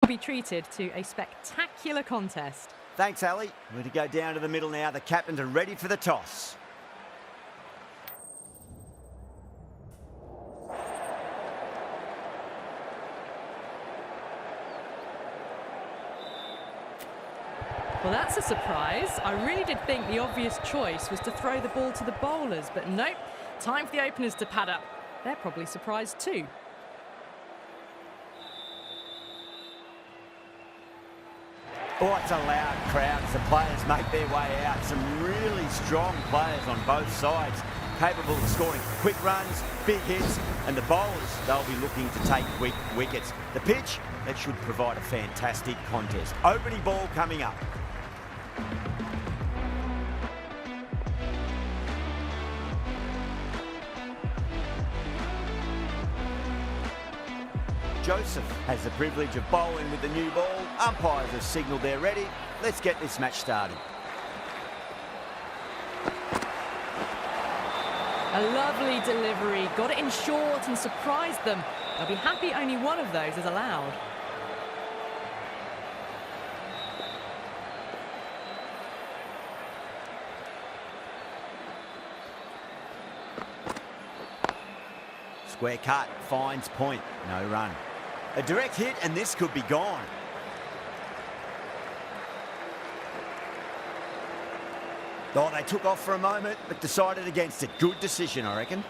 be treated to a spectacular contest. Thanks, Ali. We're to go down to the middle now. The captains are ready for the toss. Well, that's a surprise. I really did think the obvious choice was to throw the ball to the bowlers, but nope. Time for the openers to pad up. They're probably surprised too. Oh, it's a loud crowd as the players make their way out. Some really strong players on both sides, capable of scoring quick runs, big hits, and the bowlers, they'll be looking to take quick wickets. The pitch, that should provide a fantastic contest. Opening ball coming up. Joseph has the privilege of bowling with the new ball. Umpires have signalled they're ready. Let's get this match started. A lovely delivery. Got it in short and surprised them. They'll be happy only one of those is allowed. Square cut, finds point, no run. A direct hit and this could be gone. Oh, they took off for a moment, but decided against it. Good decision, I reckon.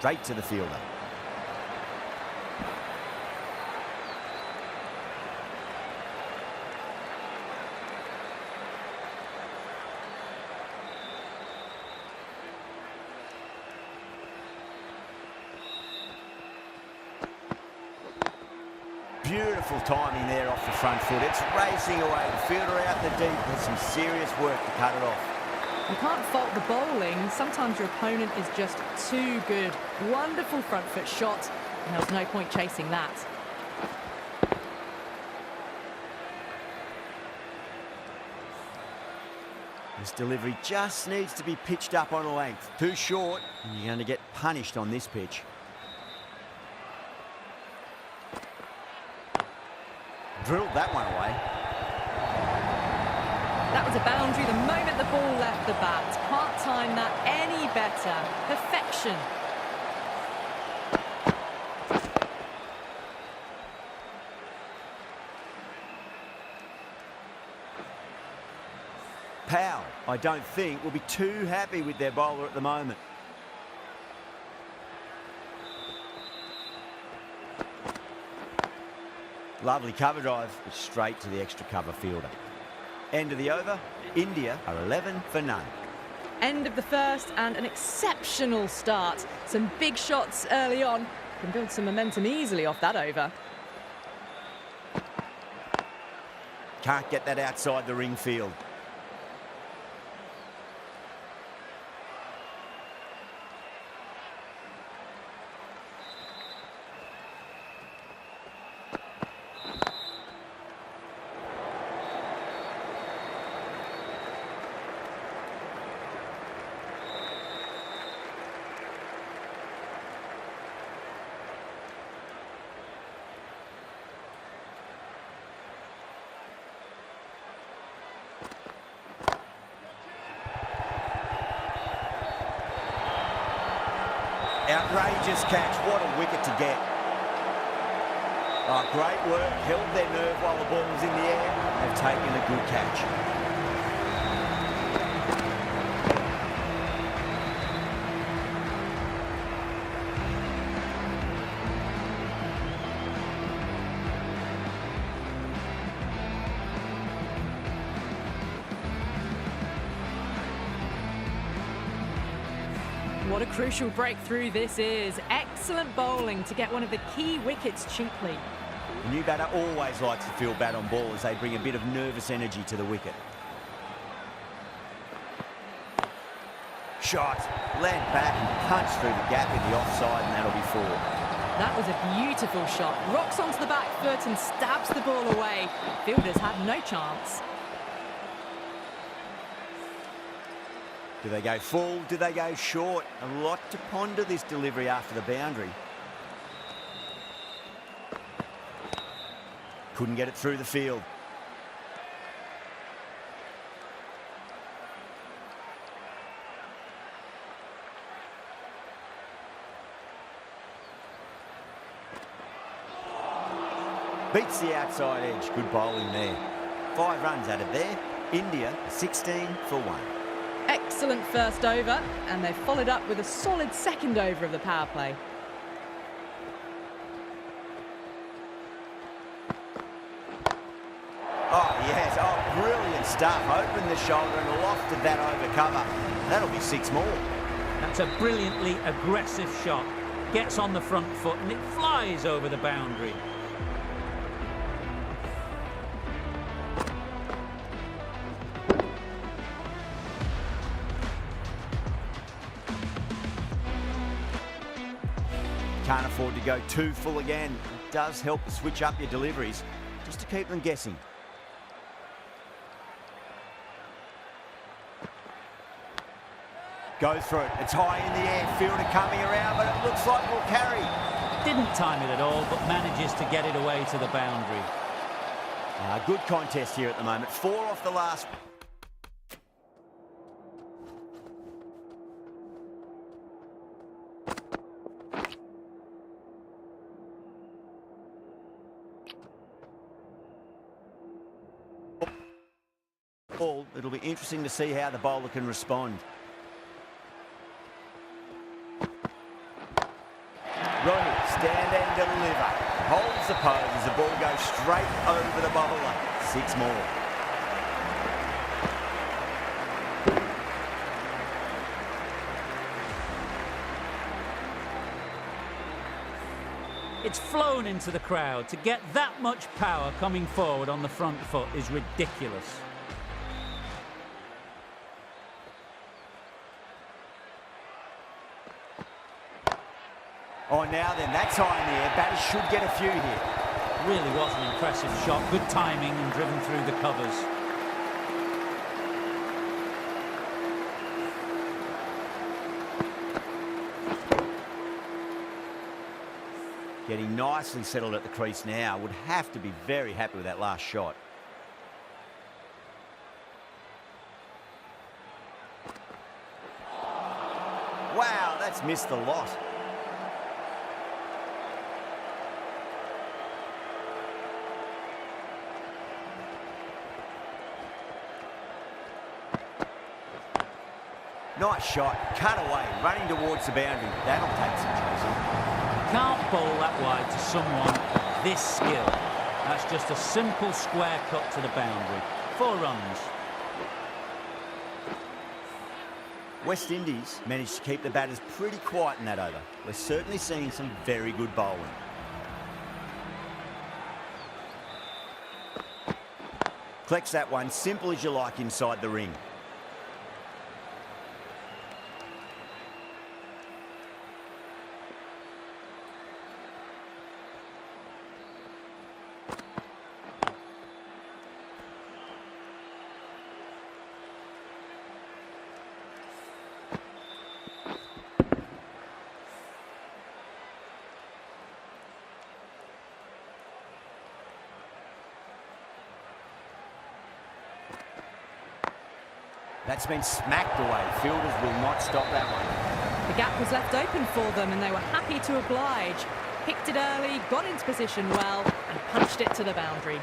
Straight to the fielder. Beautiful timing there off the front foot. It's racing away. The fielder out the deep with some serious work to cut it off. You can't fault the bowling. Sometimes your opponent is just too good. Wonderful front foot shot, and there was no point chasing that. This delivery just needs to be pitched up on a length. Too short, and you're going to get punished on this pitch. Drilled that one away. That was a boundary the moment the ball left the bat. Can't time that any better. Perfection. Powell, I don't think, will be too happy with their bowler at the moment. Lovely cover drive, but straight to the extra cover fielder. End of the over, India are 11 for none. End of the first and an exceptional start. Some big shots early on. Can build some momentum easily off that over. Can't get that outside the ring field. Outrageous catch, what a wicket to get. Oh, great work, held their nerve while the ball was in the air. They've taken a good catch. What a crucial breakthrough this is. Excellent bowling to get one of the key wickets cheaply. The new batter always likes to feel bat on ball as they bring a bit of nervous energy to the wicket. shot. Land back and punch through the gap in the offside, and that'll be 4. That was a beautiful shot. Rocks onto the back foot and stabs the ball away. Fielders had no chance. Do they go full? Do they go short? A lot to ponder this delivery after the boundary. Couldn't get it through the field. Beats the outside edge. Good bowling there. 5 runs out of there. India 16 for 1. Excellent first over, and they've followed up with a solid second over of the power play. Oh, yes. Oh, brilliant stuff. Opened the shoulder and lofted that over cover. That'll be 6 more. That's a brilliantly aggressive shot. Gets on the front foot and it flies over the boundary. Can't afford to go too full again. It does help to switch up your deliveries, just to keep them guessing. Goes for it. It's high in the air. Fielder coming around, but it looks like we'll carry. Didn't time it at all, but manages to get it away to the boundary. Good contest here at the moment. 4 off the last. It'll be interesting to see how the bowler can respond. Rohit, stand and deliver. Holds the pose as the ball goes straight over the bowler. 6 more. It's flown into the crowd. To get that much power coming forward on the front foot is ridiculous. Oh, now then, that's high in the air. Batters should get a few here. Really was an impressive shot. Good timing and driven through the covers. Getting nicely settled at the crease now. Would have to be very happy with that last shot. Wow, that's missed the lot. Nice shot, cut away, running towards the boundary. That'll take some chasing. Can't bowl that wide to someone of this skill. That's just a simple square cut to the boundary. 4 runs. West Indies managed to keep the batters pretty quiet in that over. We're certainly seeing some very good bowling. Collects that one, simple as you like inside the ring. That's been smacked away. Fielders will not stop that one. The gap was left open for them and they were happy to oblige. Picked it early, got into position well and punched it to the boundary.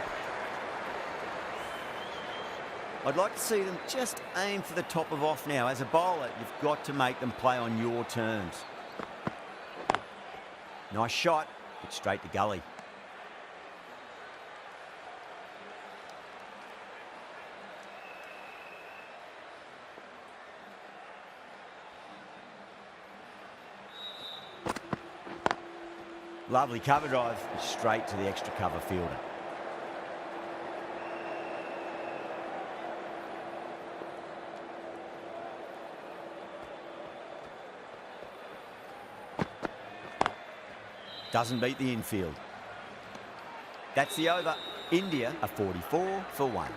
I'd like to see them just aim for the top of off now. As a bowler, you've got to make them play on your terms. Nice shot, but straight to gully. Lovely cover drive, straight to the extra cover fielder. Doesn't beat the infield. That's the over. India are 44 for 1.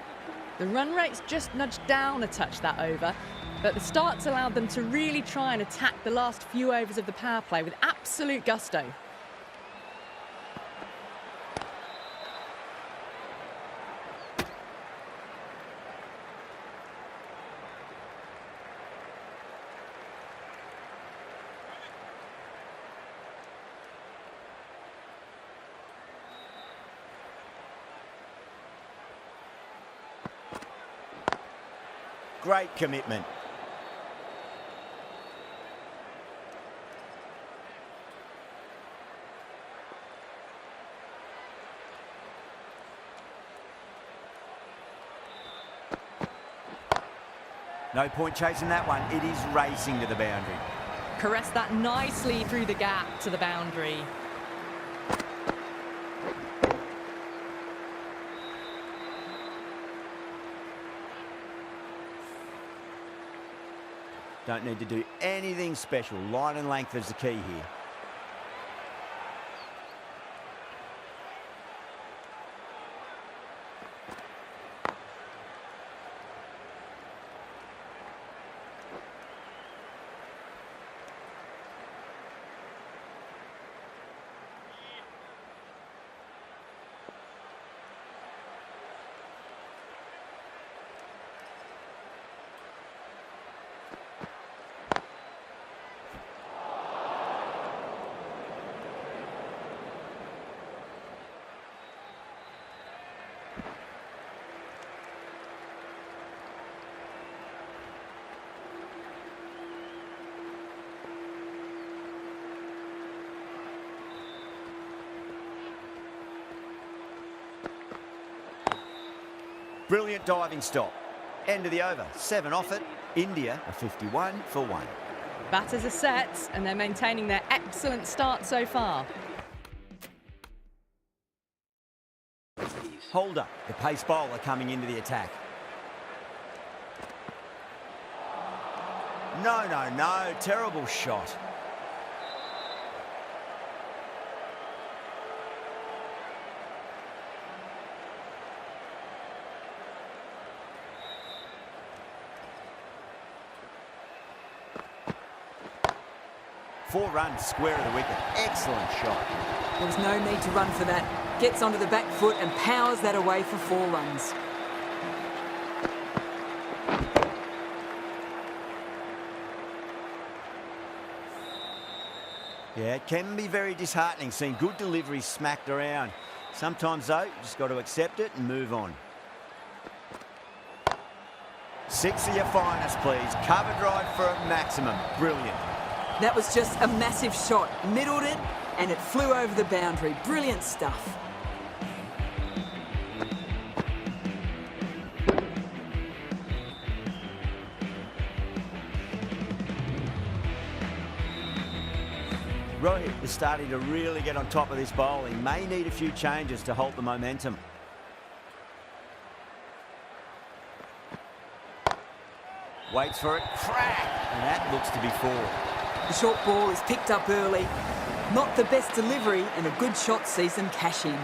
The run rate's just nudged down a touch that over, but the start's allowed them to really try and attack the last few overs of the power play with absolute gusto. Great commitment. No point chasing that one. It is racing to the boundary. Caressed that nicely through the gap to the boundary. Don't need to do anything special. Line and length is the key here. Brilliant diving stop. End of the over. 7 off it. India are 51 for 1. Batters are set and they're maintaining their excellent start so far. Holder, the pace bowler coming into the attack. No. Terrible shot. Four runs, square of the wicket. Excellent shot. There was no need to run for that. Gets onto the back foot and powers that away for 4 runs. Yeah, it can be very disheartening seeing good deliveries smacked around. Sometimes, though, you just got to accept it and move on. 6 of your finest, please. Cover drive for a maximum. Brilliant. That was just a massive shot. Middled it and it flew over the boundary. Brilliant stuff. Rohit is starting to really get on top of this bowl. He may need a few changes to halt the momentum. Waits for it. Crack! And that looks to be 4. The short ball is picked up early. Not the best delivery and a good shot sees them cash in.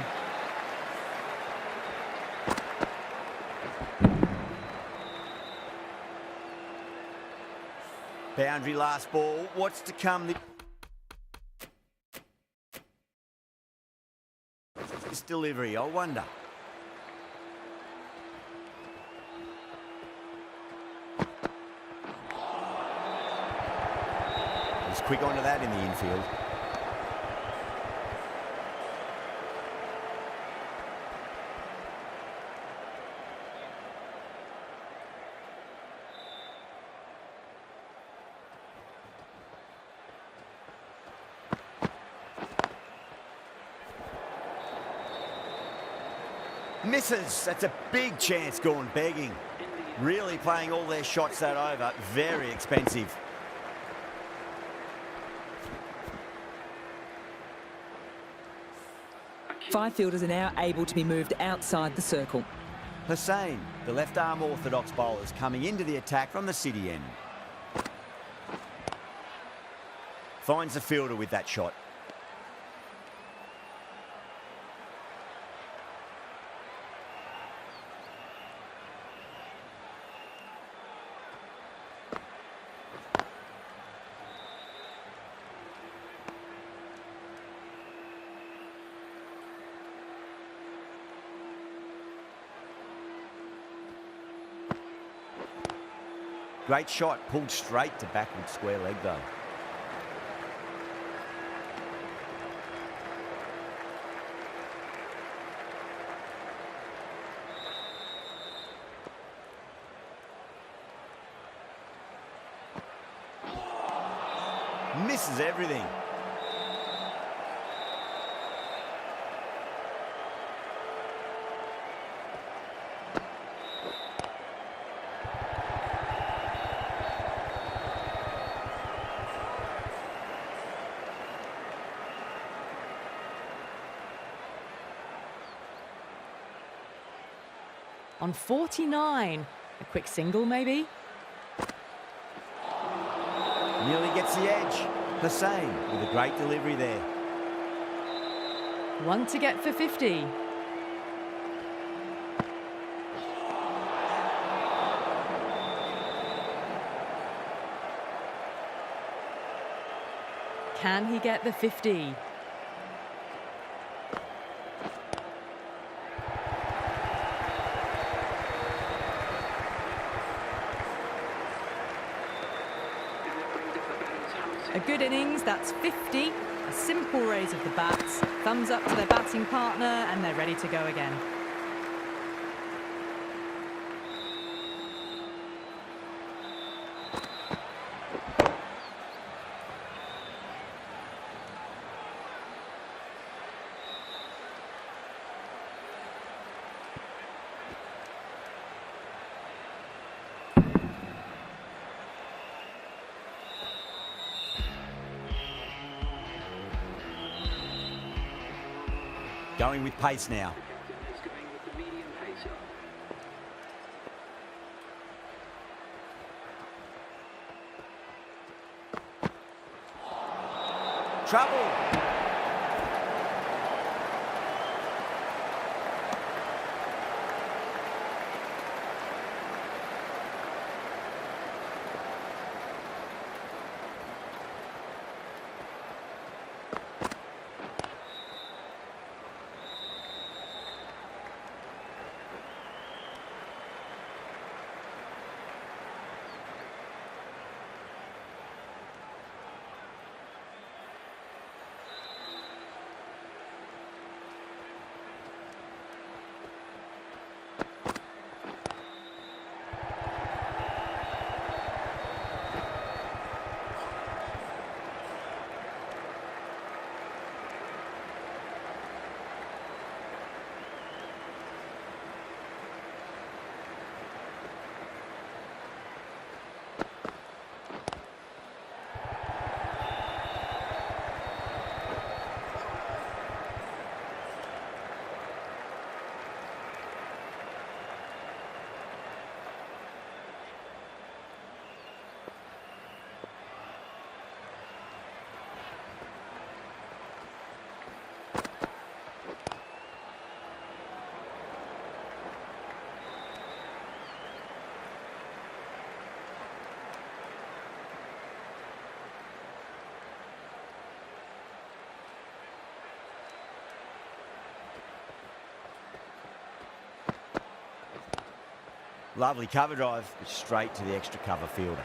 Boundary last ball. What's to come? This delivery, I wonder. He's quick onto that in the infield. Misses. That's a big chance gone begging. Really playing all their shots that over. Very expensive. Five fielders are now able to be moved outside the circle. Hussain, the left-arm orthodox bowlers, coming into the attack from the city end. Finds the fielder with that shot. Great shot, pulled straight to backward square leg though. Misses everything. On 49. A quick single, maybe? Nearly gets the edge. Hussain with a great delivery there. One to get for 50. Can he get the 50? A good innings, that's 50. A simple raise of the bats. Thumbs up to their batting partner, and they're ready to go again. Going with pace now. Trouble. Lovely cover drive, straight to the extra cover fielder.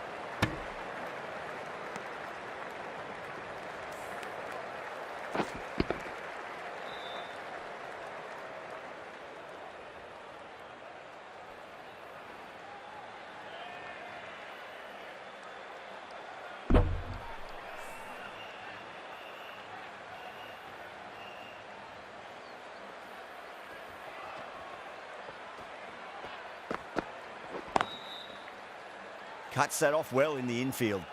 Cuts that off well in the infield.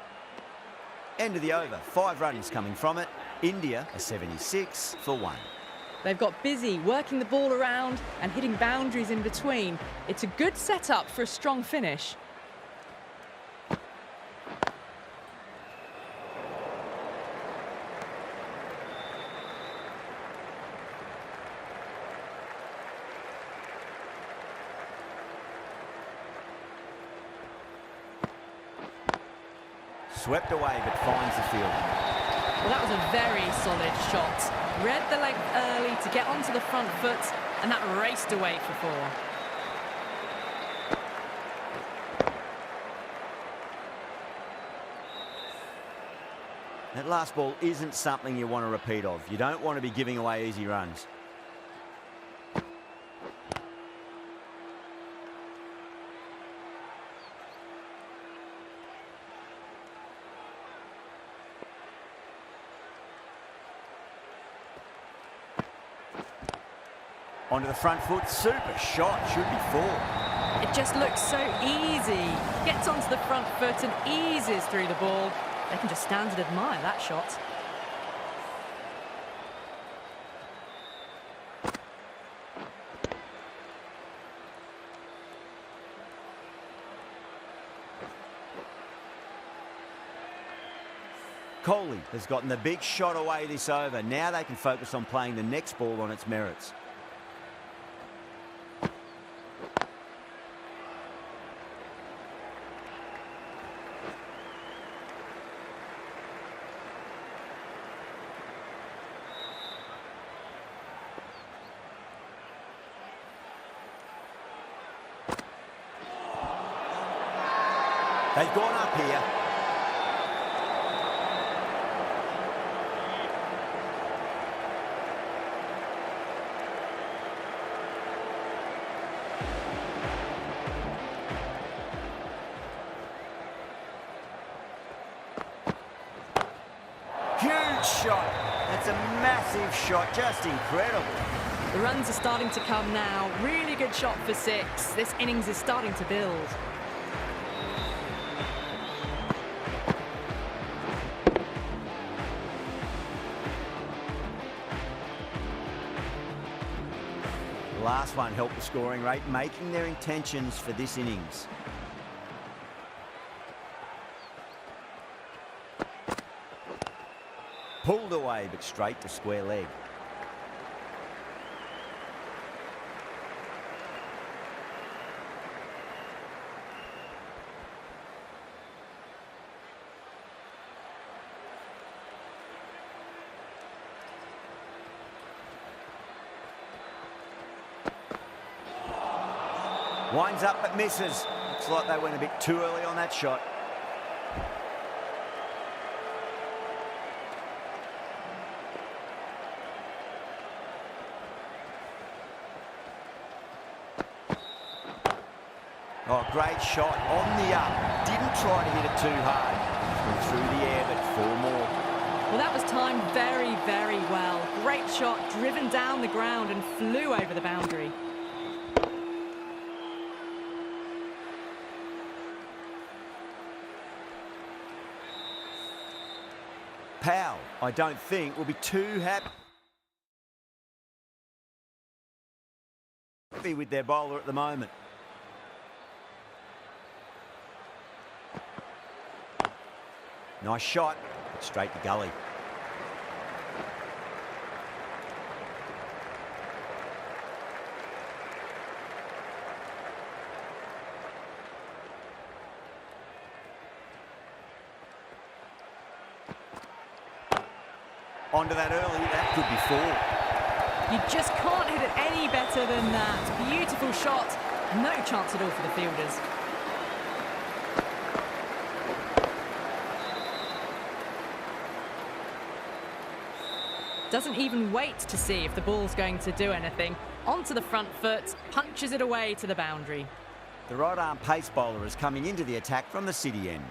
End of the over, 5 runs coming from it. India a 76 for 1. They've got busy working the ball around and hitting boundaries in between. It's a good setup for a strong finish. Swept away, but finds the field. Well, that was a very solid shot. Read the length early to get onto the front foot, and that raced away for 4. That last ball isn't something you want to repeat of. You don't want to be giving away easy runs. Onto the front foot, super shot, should be 4. It just looks so easy. Gets onto the front foot and eases through the ball. They can just stand and admire that shot. Coley has gotten the big shot away this over. Now they can focus on playing the next ball on its merits. They've gone up here. Huge shot. That's a massive shot, just incredible. The runs are starting to come now. Really good shot for 6. This innings is starting to build. The last one helped the scoring rate, making their intentions for this innings. Pulled away, but straight to square leg. Winds up but misses. Looks like they went a bit too early on that shot. Oh, great shot on the up. Didn't try to hit it too hard. Went through the air, but 4 more. Well, that was timed very, very well. Great shot, driven down the ground and flew over the boundary. Powell, I don't think, will be too happy with their bowler at the moment. Nice shot, but straight to gully. Onto that early, that could be 4. You just can't hit it any better than that. Beautiful shot. No chance at all for the fielders. Doesn't even wait to see if the ball's going to do anything. Onto the front foot, punches it away to the boundary. The right arm pace bowler is coming into the attack from the city end.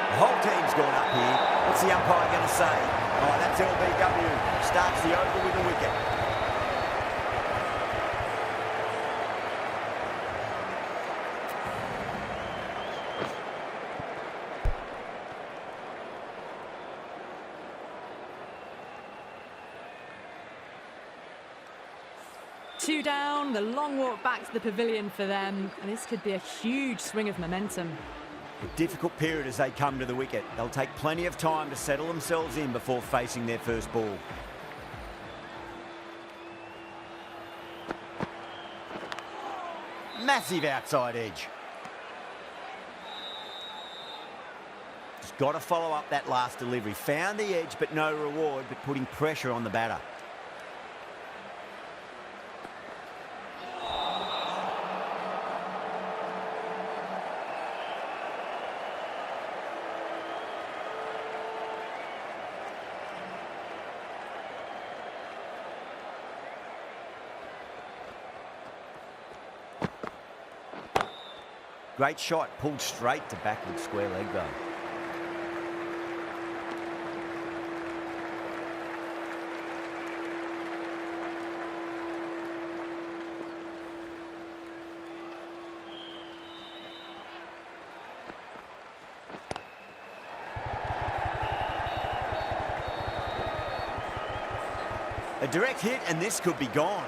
The whole team's gone up here. What's the umpire going to say? Oh, that's LBW. Starts the over with a wicket. Two down, the long walk back to the pavilion for them, and this could be a huge swing of momentum. A difficult period as they come to the wicket. They'll take plenty of time to settle themselves in before facing their first ball. Massive outside edge. Just got to follow up that last delivery. Found the edge, but no reward, but putting pressure on the batter. Great shot, pulled straight to backward square leg though. A direct hit and this could be gone.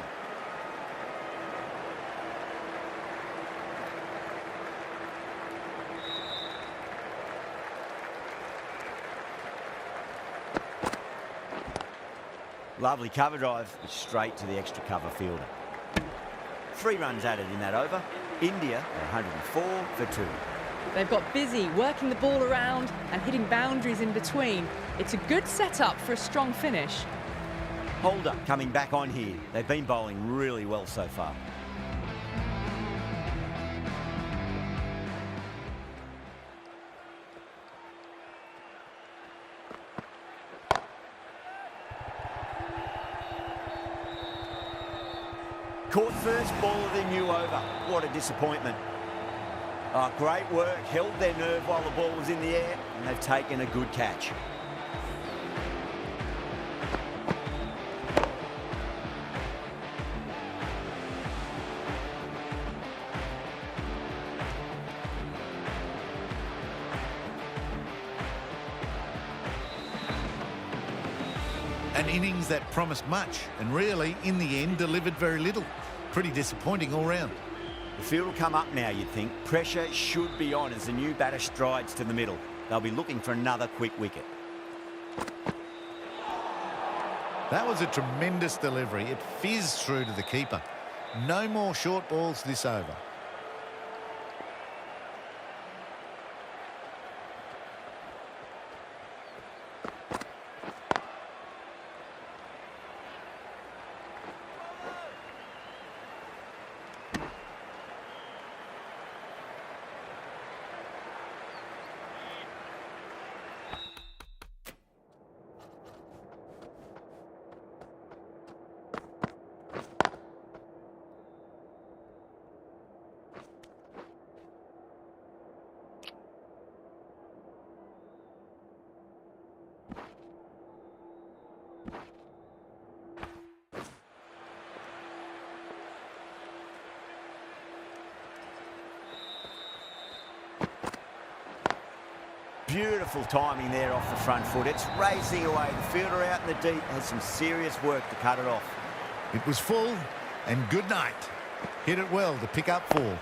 Lovely cover drive, straight to the extra cover fielder. 3 runs added in that over. India 104 for 2. They've got busy working the ball around and hitting boundaries in between. It's a good setup for a strong finish. Holder coming back on here. They've been bowling really well so far. Caught first ball of the new over. What a disappointment. Oh, great work. Held their nerve while the ball was in the air, and they've taken a good catch. An innings that promised much and really, in the end, delivered very little. Pretty disappointing all round. The field will come up now, you'd think. Pressure should be on as the new batter strides to the middle. They'll be looking for another quick wicket. That was a tremendous delivery. It fizzed through to the keeper. No more short balls this over. Beautiful timing there off the front foot. It's racing away. The fielder out in the deep has some serious work to cut it off. It was full, and good night. Hit it well to pick up 4.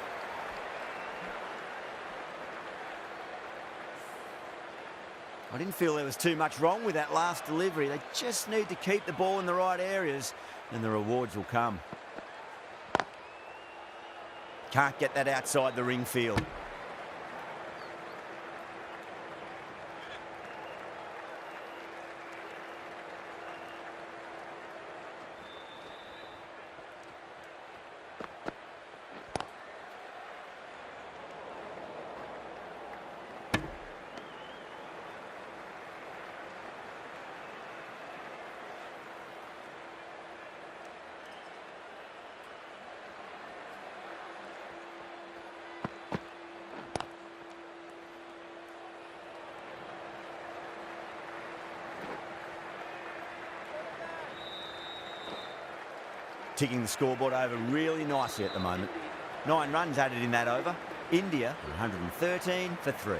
I didn't feel there was too much wrong with that last delivery. They just need to keep the ball in the right areas, and the rewards will come. Can't get that outside the ring field. Ticking the scoreboard over really nicely at the moment. 9 runs added in that over. India 113 for 3.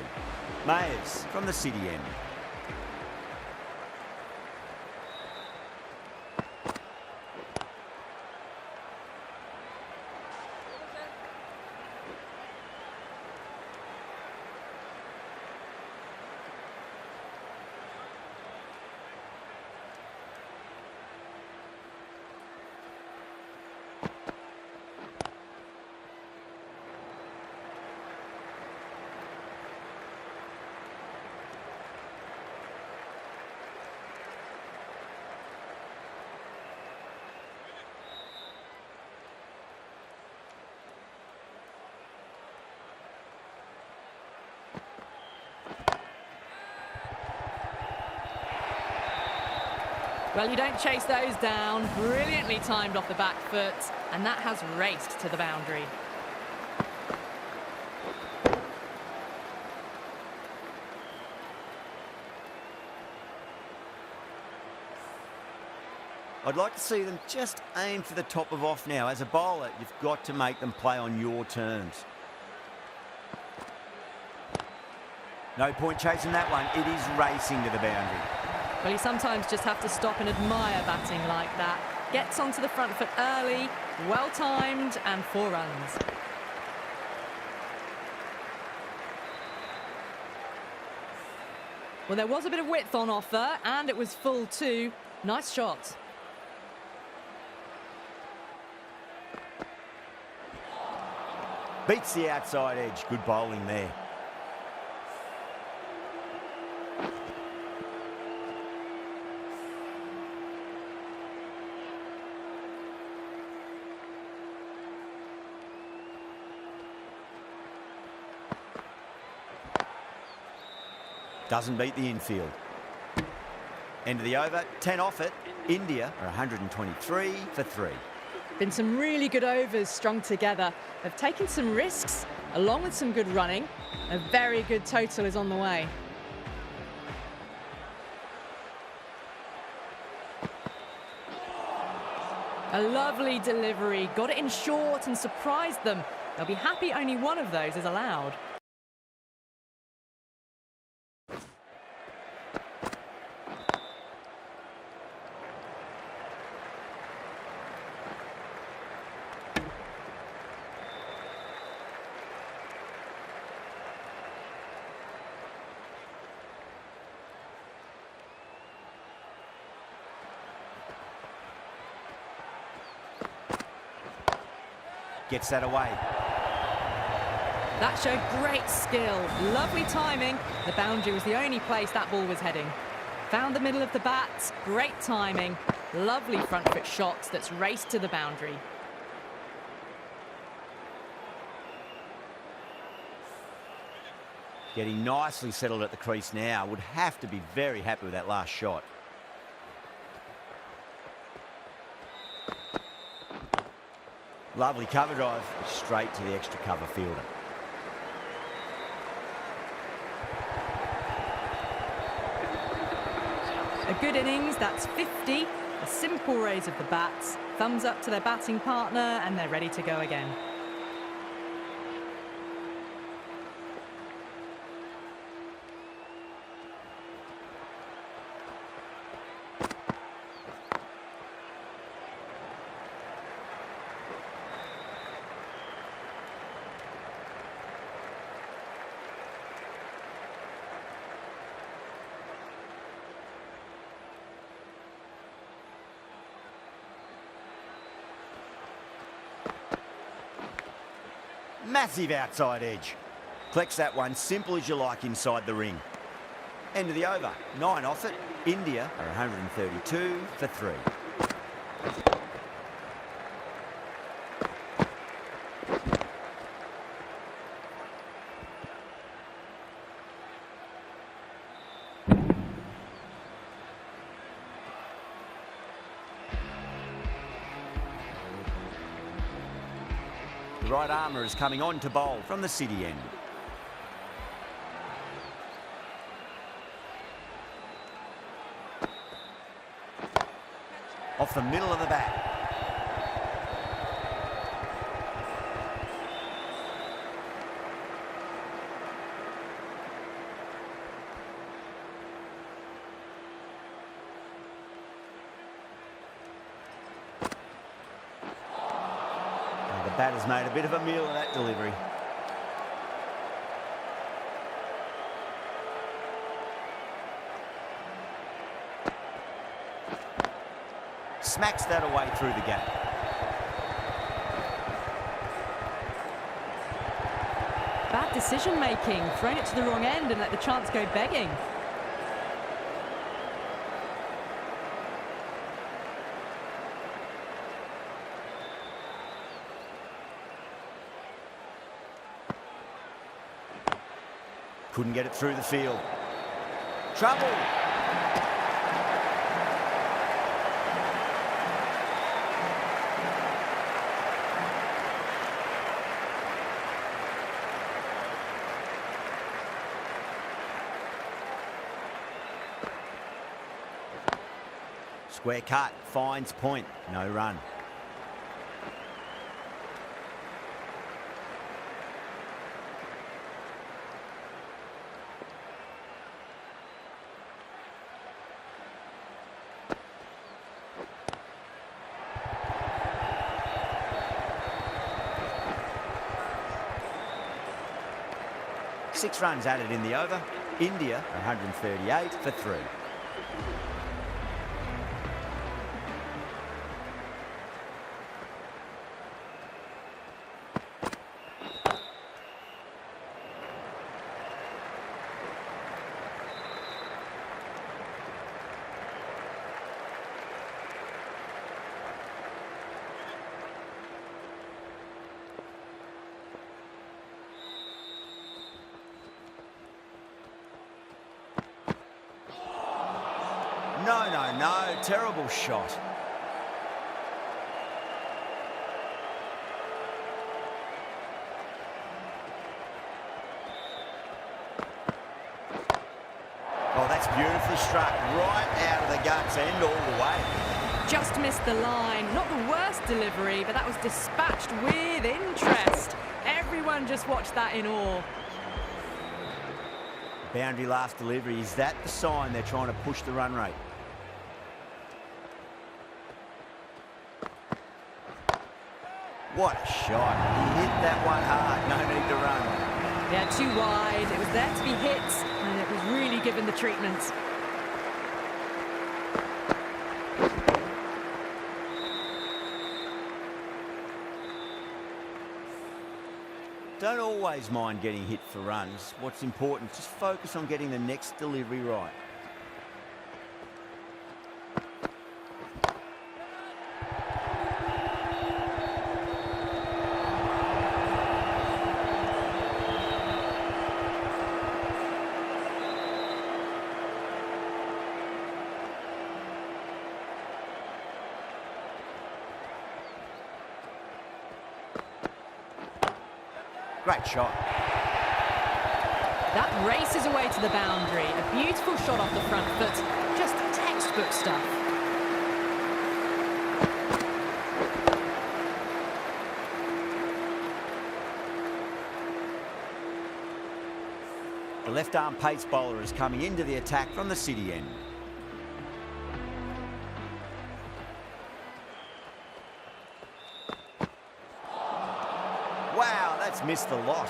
Mayers from the city end. Well, you don't chase those down. Brilliantly timed off the back foot, and that has raced to the boundary. I'd like to see them just aim for the top of off now. As a bowler, you've got to make them play on your terms. No point chasing that one. It is racing to the boundary. Well, you sometimes just have to stop and admire batting like that. Gets onto the front foot early, well timed, and 4 runs. Well, there was a bit of width on offer, and it was full too. Nice shot. Beats the outside edge. Good bowling there. Doesn't beat the infield. End of the over, 10 off it. India are 123 for 3. Been some really good overs strung together. They've taken some risks, along with some good running. A very good total is on the way. A lovely delivery, got it in short and surprised them. They'll be happy only one of those is allowed. Gets that away. That showed great skill, lovely timing. The boundary was the only place that ball was heading. Found the middle of the bat, great timing. Lovely front foot shot that's raced to the boundary. Getting nicely settled at the crease now. Would have to be very happy with that last shot. Lovely cover drive, straight to the extra cover fielder. A good innings, that's 50. A simple raise of the bats. Thumbs up to their batting partner and they're ready to go again. Massive outside edge. Collects that one simple as you like inside the ring. End of the over. 9 off it. India are 132 for 3. The right armour is coming on to bowl from the city end. Off the middle of the bat. The batter's made a bit of a meal of that delivery. Smacks that away through the gap. Bad decision making, thrown it to the wrong end and let the chance go begging. Couldn't get it through the field. Trouble. Square cut, finds point, no run. Six runs added in the over. India 138 for 3. No, terrible shot. Oh, that's beautifully struck, right out of the guts and all the way. Just missed the line. Not the worst delivery, but that was dispatched with interest. Everyone just watched that in awe. Boundary last delivery, is that the sign they're trying to push the run rate? What a shot. He hit that one hard, no need to run. Yeah, too wide. It was there to be hit, and it was really given the treatment. Don't always mind getting hit for runs. What's important, just focus on getting the next delivery right. Great shot. That races away to the boundary. A beautiful shot off the front foot. Just textbook stuff. The left-arm pace bowler is coming into the attack from the city end. Wow, that's missed the lot.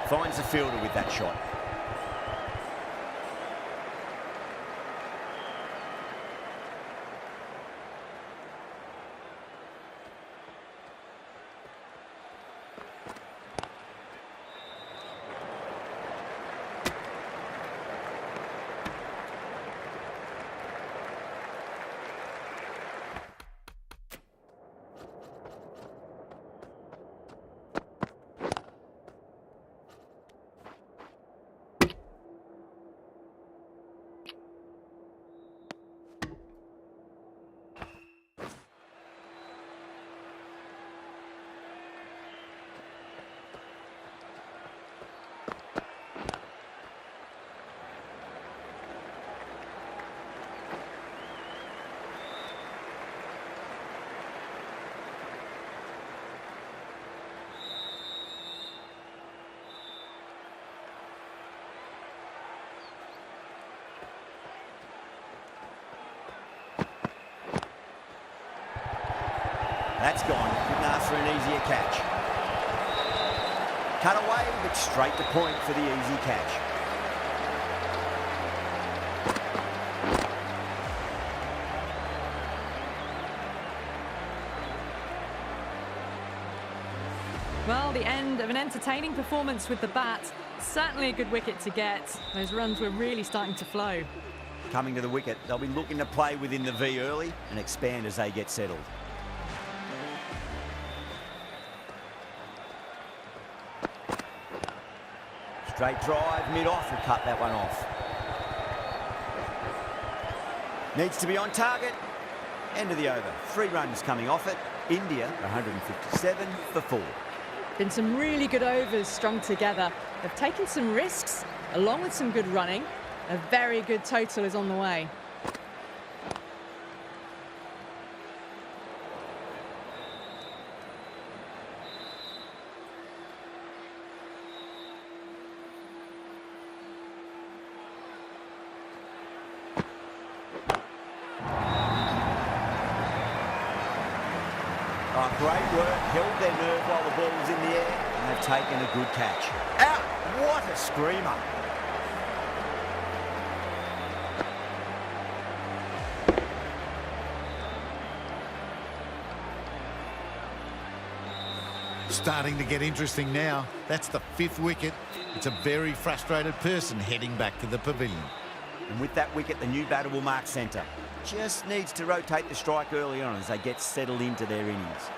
Finds the fielder with that shot. That's gone. Couldn't ask for an easier catch. Cut away, but straight to point for the easy catch. Well, the end of an entertaining performance with the bat. Certainly a good wicket to get. Those runs were really starting to flow. Coming to the wicket, they'll be looking to play within the V early and expand as they get settled. Straight drive, mid-off, will cut that one off. Needs to be on target. End of the over. 3 runs coming off it. India 157 for 4. Been some really good overs strung together. They've taken some risks, along with some good running. A very good total is on the way. Oh, great work. Held their nerve while the ball was in the air, and they've taken a good catch. Out! What a screamer. Starting to get interesting now. That's the 5th wicket. It's a very frustrated person heading back to the pavilion. And with that wicket, the new batter will mark centre. Just needs to rotate the strike early on as they get settled into their innings.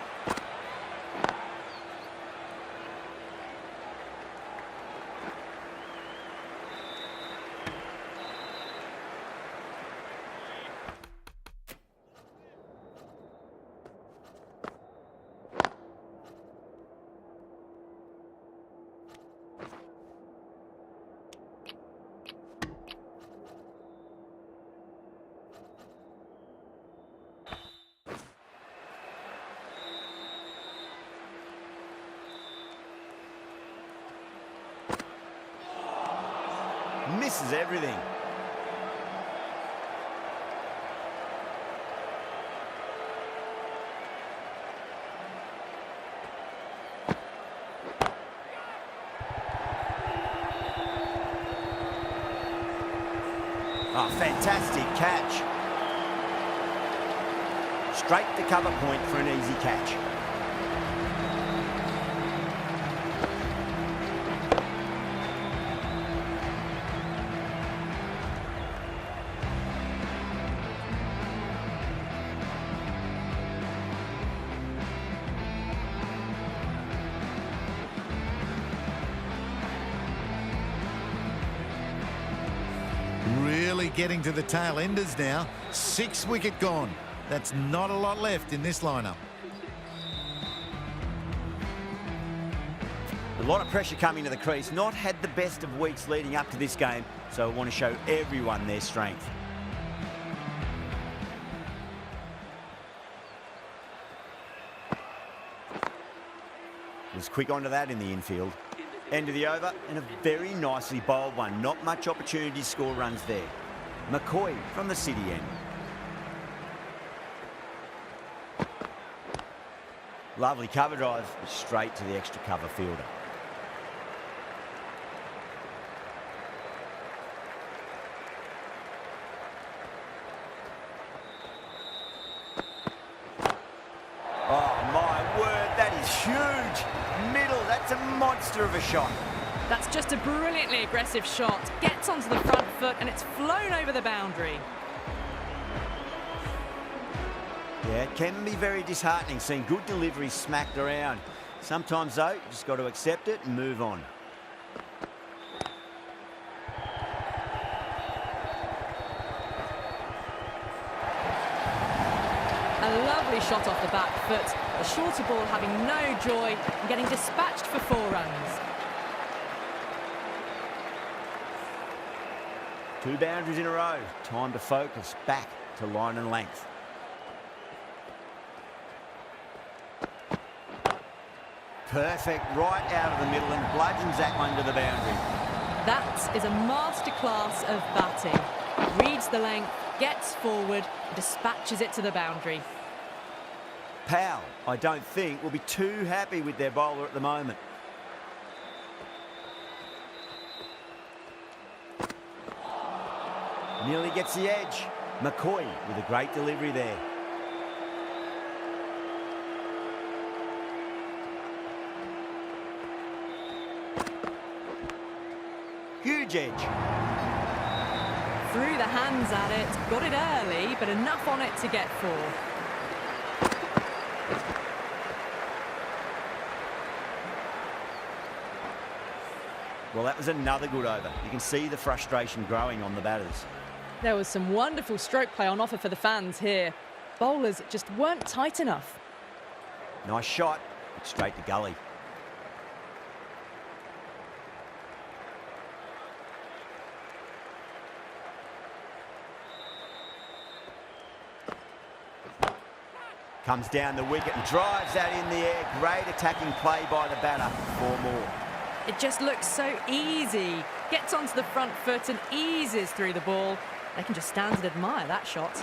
Misses everything. Oh, fantastic catch. Straight to cover point for an easy catch. Really getting to the tail enders now. 6 wicket gone. That's not a lot left in this lineup. A lot of pressure coming to the crease. Not had the best of weeks leading up to this game, so I want to show everyone their strength. Was quick onto that in the infield. End of the over, and a very nicely bowled one. Not much opportunity to score runs there. McCoy from the city end. Lovely cover drive, straight to the extra cover fielder. Oh my word, that is huge. Middle, that's a monster of a shot. That's just a brilliantly aggressive shot. Gets onto the front foot and it's flown over the boundary. Yeah, it can be very disheartening seeing good delivery smacked around. Sometimes, though, you just got to accept it and move on. A lovely shot off the back foot. The shorter ball having no joy and getting dispatched for 4 runs. 2 boundaries in a row. Time to focus back to line and length. Perfect, right out of the middle and bludgeons that one to the boundary. That is a masterclass of batting. Reads the length, gets forward, dispatches it to the boundary. Powell, I don't think, will be too happy with their bowler at the moment. Nearly gets the edge. McCoy with a great delivery there. Huge edge. Threw the hands at it, got it early, but enough on it to get 4. Well, that was another good over. You can see the frustration growing on the batters. There was some wonderful stroke play on offer for the fans here. Bowlers just weren't tight enough. Nice shot, but straight to gully. Comes down the wicket and drives that in the air. Great attacking play by the batter. 4 more. It just looks so easy. Gets onto the front foot and eases through the ball. They can just stand and admire that shot.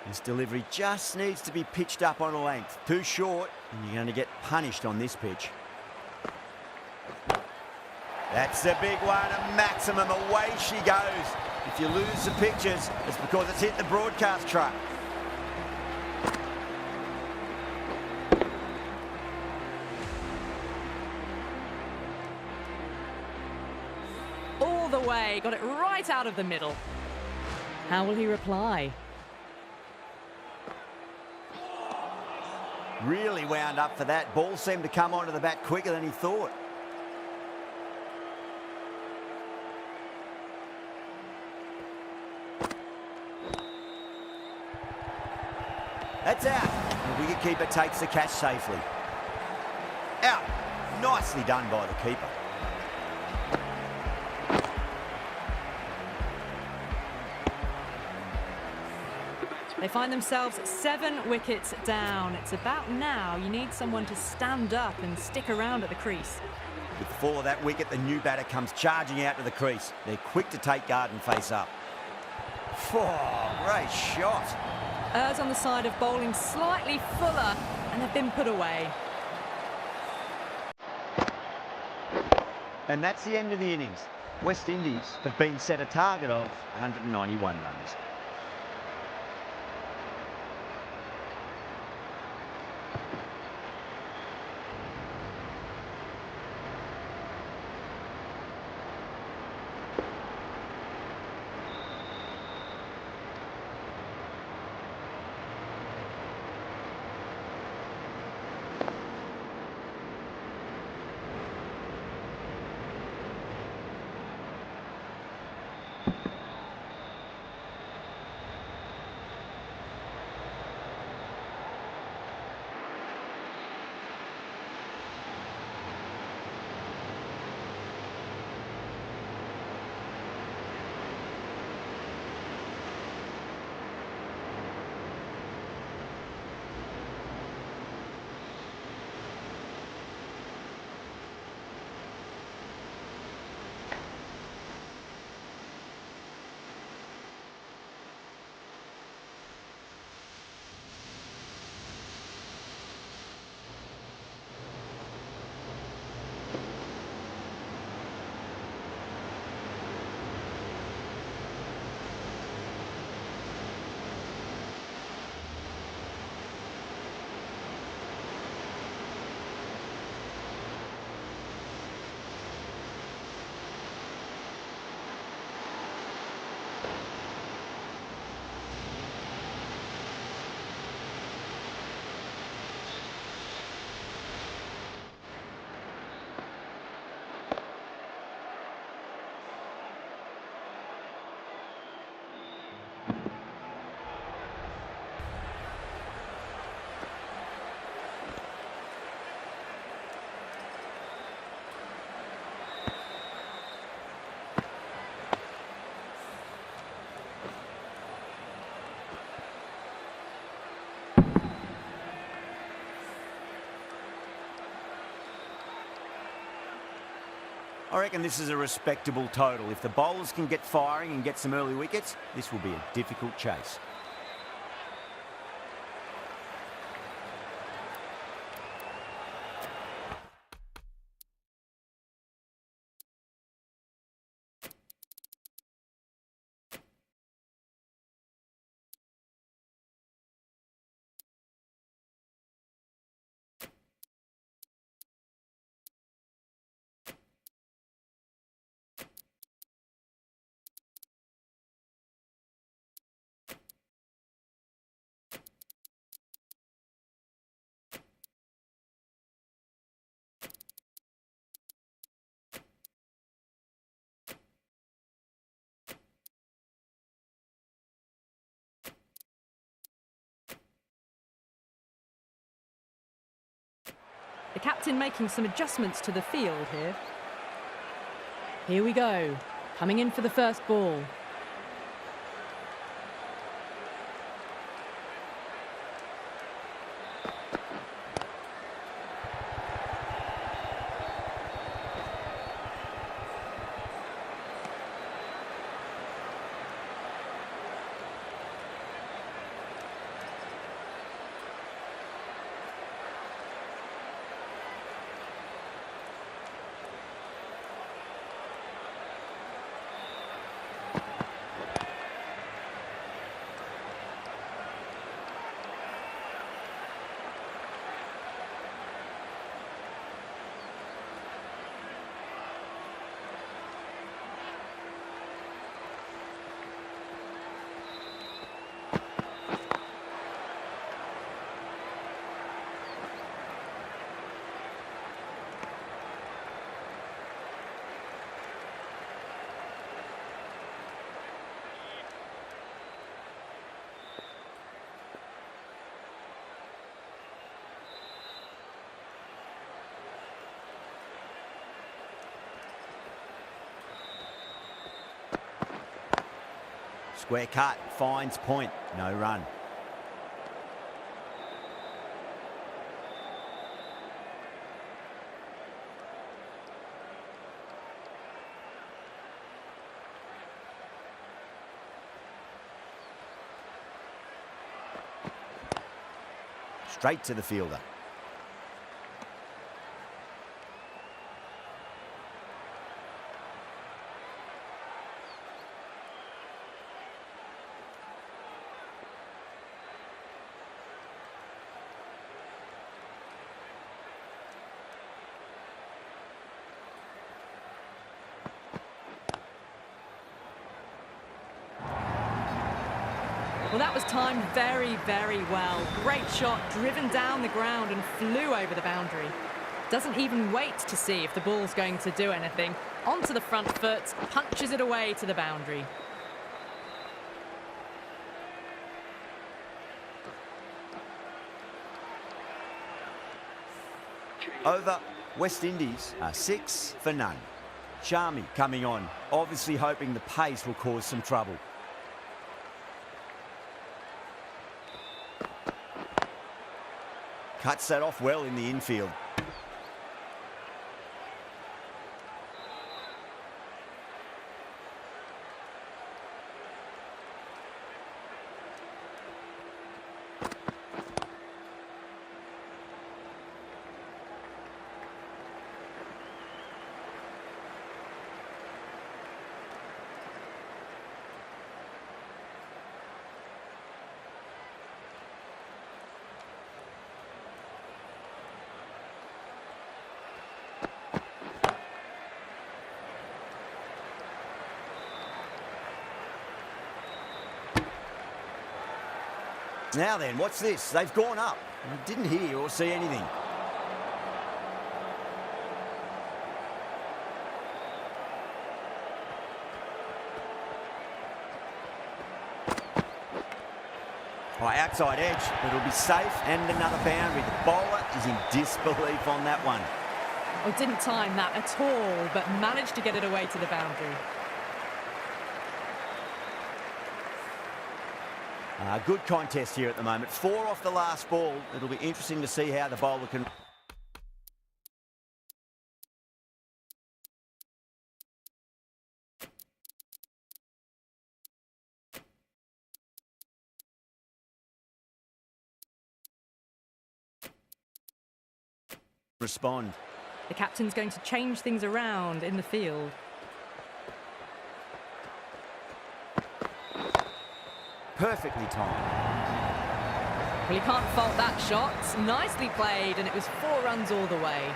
This delivery just needs to be pitched up on a length. Too short, and you're going to get punished on this pitch. That's a big one, a maximum. Away she goes. If you lose the pictures, it's because it's hit the broadcast truck. All the way, got it right out of the middle. How will he reply? Really wound up for that. Ball seemed to come onto the bat quicker than he thought. That's out. The wicketkeeper takes the catch safely. Out. Nicely done by the keeper. They find themselves 7 wickets down. It's about now you need someone to stand up and stick around at the crease. With the fall of that wicket, the new batter comes charging out to the crease. They're quick to take guard and face up. Oh, great shot. Errs on the side of bowling slightly fuller, and they've been put away. And that's the end of the innings. West Indies have been set a target of 191 runs. I reckon this is a respectable total. If the bowlers can get firing and get some early wickets, this will be a difficult chase. The captain making some adjustments to the field here. Here we go. Coming in for the first ball. Square cut, finds point, no run. Straight to the fielder. Well, that was timed very, very well. Great shot, driven down the ground and flew over the boundary. Doesn't even wait to see if the ball's going to do anything. Onto the front foot, punches it away to the boundary. Over, West Indies are 6 for none. Sharmy coming on, obviously hoping the pace will cause some trouble. Cuts that off well in the infield. Now then, what's this? They've gone up. I didn't hear or see anything. By outside edge, but it'll be safe and another boundary. The bowler is in disbelief on that one. Oh, didn't time that at all, but managed to get it away to the boundary. Good contest here at the moment. 4 off the last ball. It'll be interesting to see how the bowler can... respond. The captain's going to change things around in the field. Perfectly timed. Well, he can't fault that shot. Nicely played, and it was 4 runs all the way.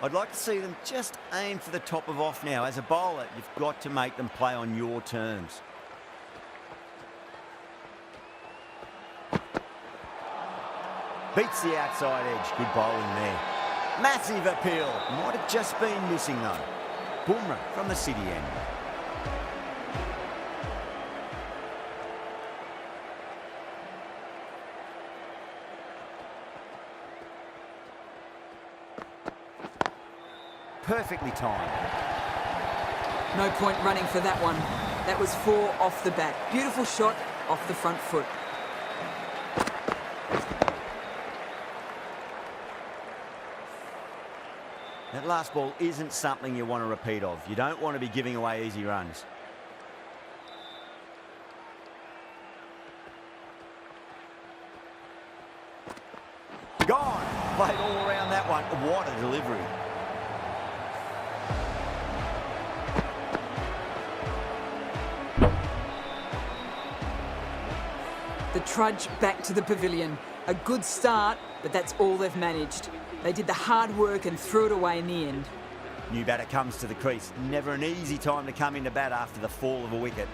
I'd like to see them just aim for the top of off now. As a bowler, you've got to make them play on your terms. Beats the outside edge. Good bowling there. Massive appeal. Might have just been missing though. Bumrah from the city end. perfectly timed. No point running for that one. That was 4 off the bat. Beautiful shot off the front foot. That last ball isn't something you want to repeat of. You don't want to be giving away easy runs. Gone! Played all around that one. What a delivery. The trudge back to the pavilion. A good start, but that's all they've managed. They did the hard work and threw it away in the end. New batter comes to the crease. Never an easy time to come into bat after the fall of a wicket.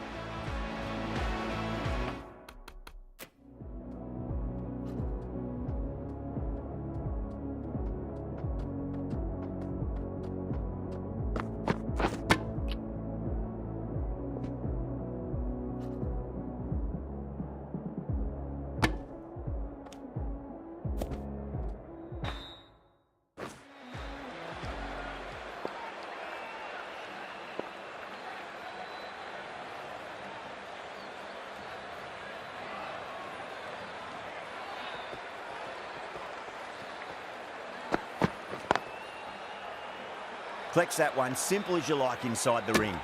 Flex that one, simple as you like inside the ring.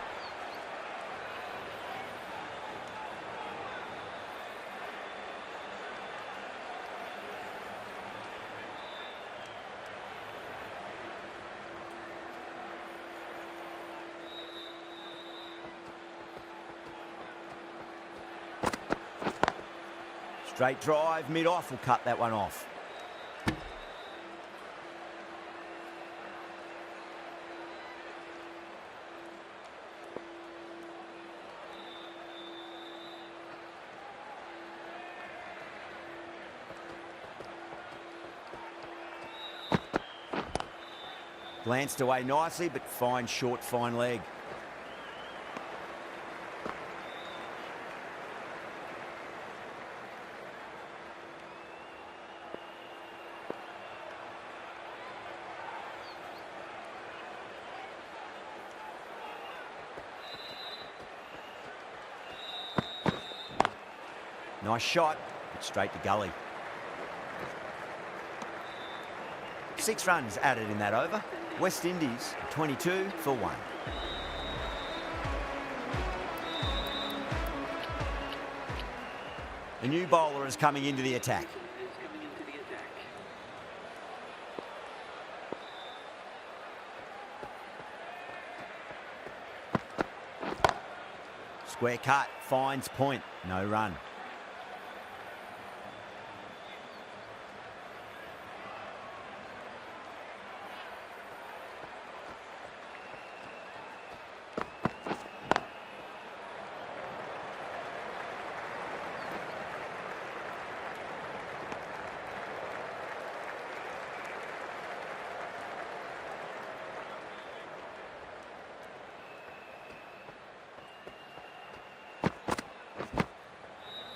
Straight drive, mid-off will cut that one off. Glanced away nicely, but fine short, fine leg. Nice shot, but straight to gully. 6 runs added in that over. West Indies 22 for 1. The new bowler is coming into the attack. Square cut, finds point, no run.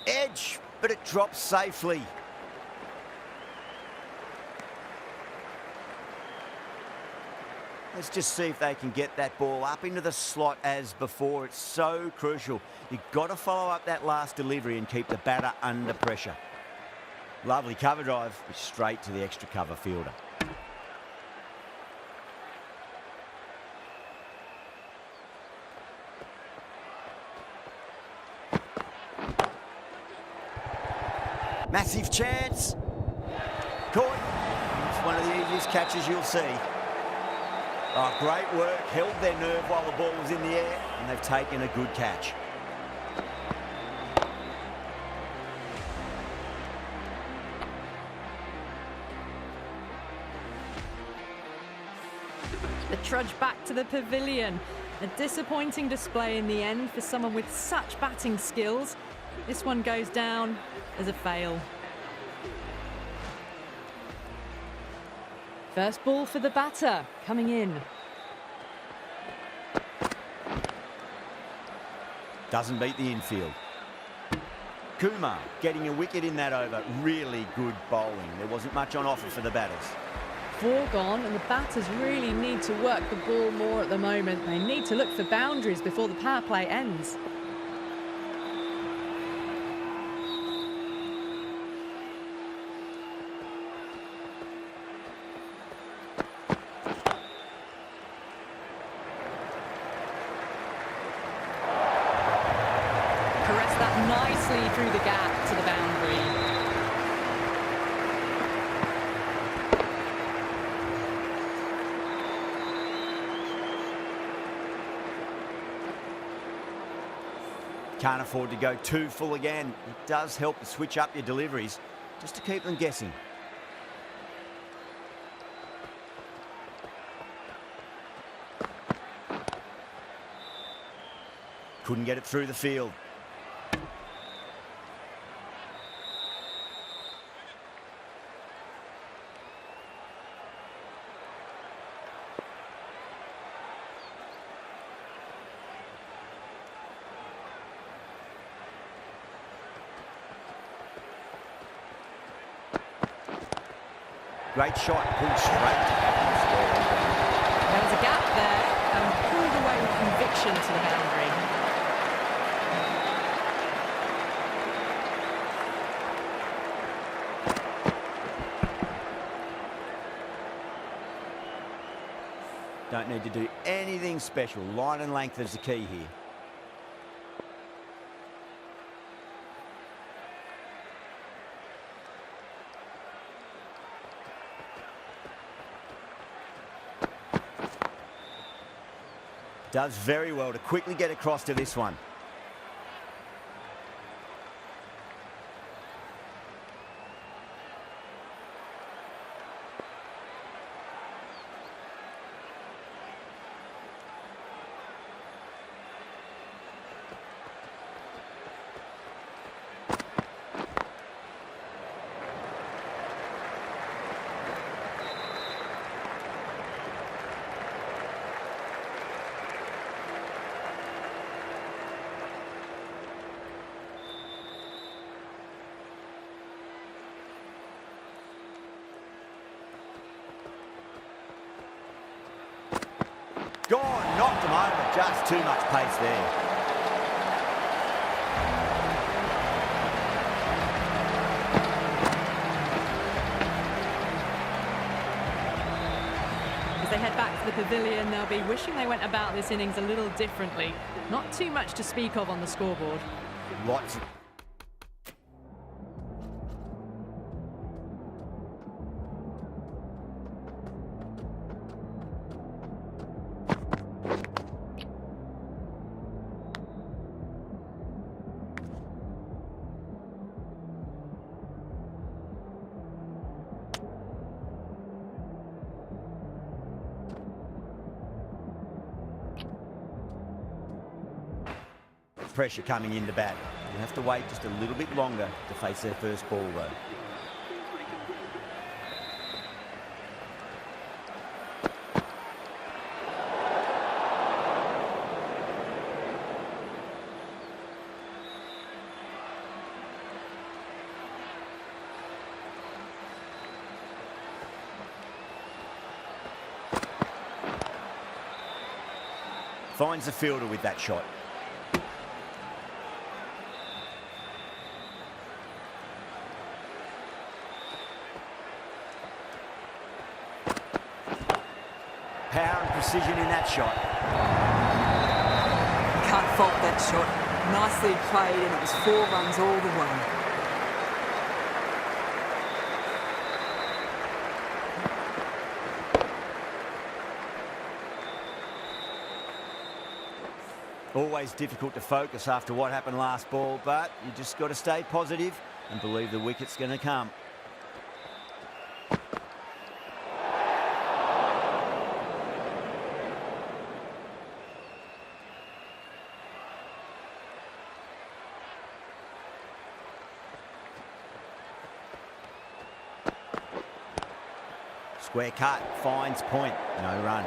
Edge, but it drops safely. Let's just see if they can get that ball up into the slot as before. It's so crucial. You've got to follow up that last delivery and keep the batter under pressure. Lovely cover drive, straight to the extra cover fielder. Massive chance. Caught. It's one of the easiest catches you'll see. Oh, great work. Held their nerve while the ball was in the air, and they've taken a good catch. The trudge back to the pavilion. A disappointing display in the end for someone with such batting skills. This one goes down as a fail. First ball for the batter, coming in. Doesn't beat the infield. Kumar getting a wicket in that over. Really good bowling. There wasn't much on offer for the batters. 4 gone, and the batters really need to work the ball more at the moment. They need to look for boundaries before the power play ends. Caress that nicely through the gap to the boundary. Can't afford to go too full again. It does help to switch up your deliveries just to keep them guessing. Couldn't get it through the field. Great shot, pulled straight to the score. There was a gap there and pulled away with conviction to the boundary. Don't need to do anything special. Line and length is the key here. Does very well to quickly get across to this one. Gone, knocked him over, just too much pace there. As they head back to the pavilion, they'll be wishing they went about this innings a little differently. Not too much to speak of on the scoreboard. Lots of... pressure coming in to bat. You have to wait just a little bit longer to face their first ball though. Finds the fielder with that shot. Power and precision in that shot. Can't fault that shot. Nicely played, and it was 4 runs all the way. Always difficult to focus after what happened last ball, but you just got to stay positive and believe the wicket's going to come. Square cut, finds point, no run.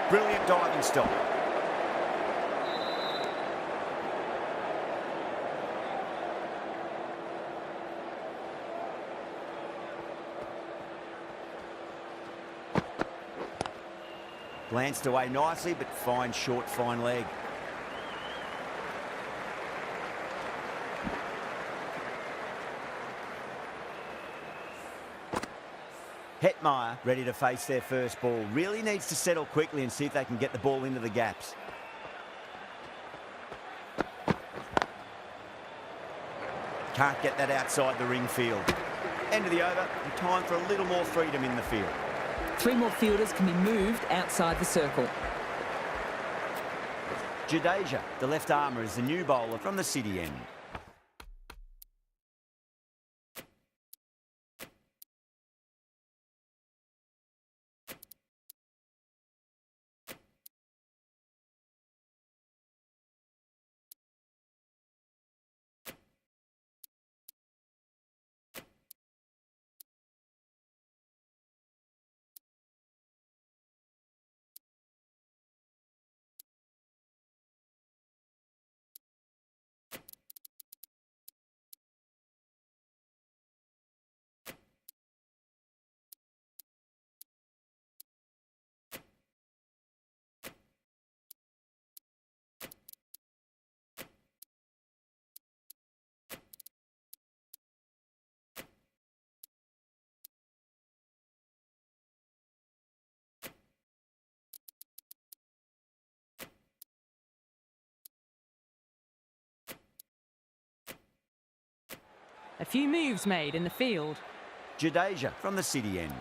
Brilliant diving stop. Glanced away nicely, but fine, short, fine leg. Hetmeyer ready to face their first ball. Really needs to settle quickly and see if they can get the ball into the gaps. Can't get that outside the ring field. End of the over, and time for a little more freedom in the field. 3 more fielders can be moved outside the circle. Jadeja, the left armour, is the new bowler from the City end. A few moves made in the field. Jadeja from the City end.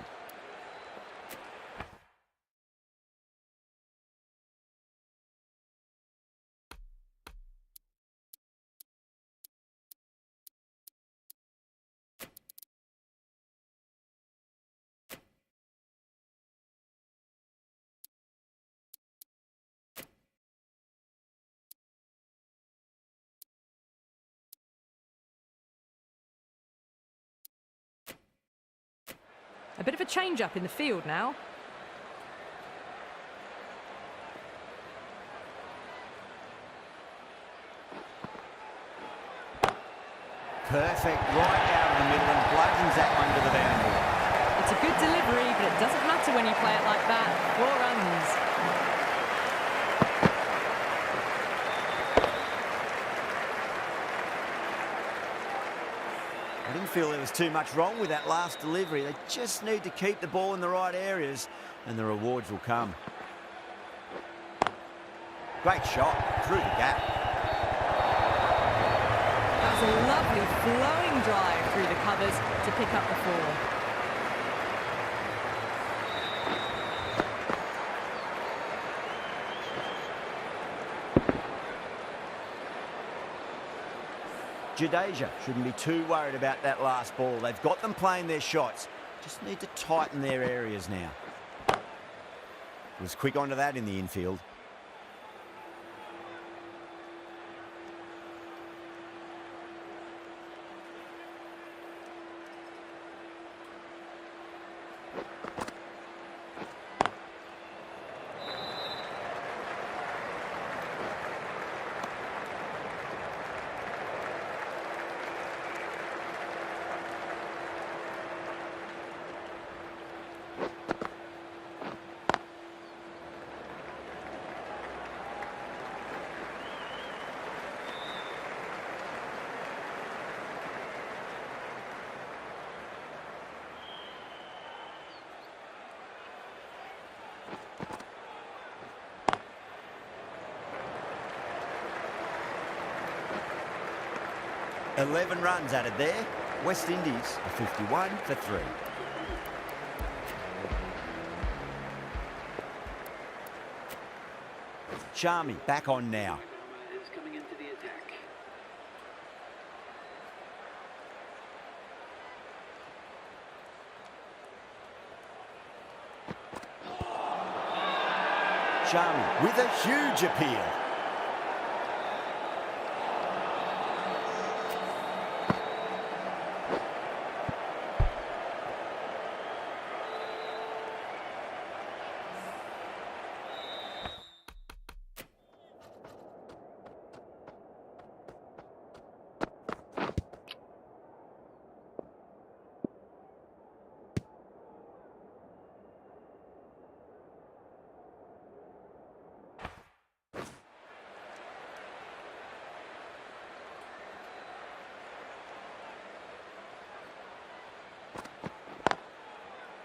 A bit of a change-up in the field now. Perfect, right out of the middle and bludgeons that one to the boundary. It's a good delivery, but it doesn't matter when you play it like that. 4 runs. I didn't feel there was too much wrong with that last delivery. They just need to keep the ball in the right areas and the rewards will come. Great shot through the gap. That was a lovely flowing drive through the covers to pick up the 4. Jadeja shouldn't be too worried about that last ball. They've got them playing their shots. Just need to tighten their areas now. Was quick onto that in the infield. $11 runs added there. West Indies are 51 for 3. Sharmy back on now. Is coming into the attack. Sharmy with a huge appeal.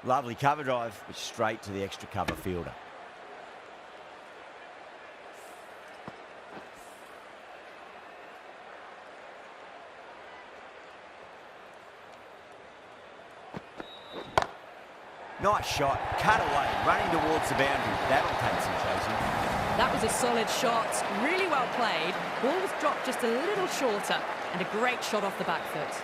Lovely cover drive, but straight to the extra cover fielder. Nice shot, cut away, running towards the boundary. That'll take some chasing. That was a solid shot, really well played. Ball was dropped just a little shorter, and a great shot off the back foot.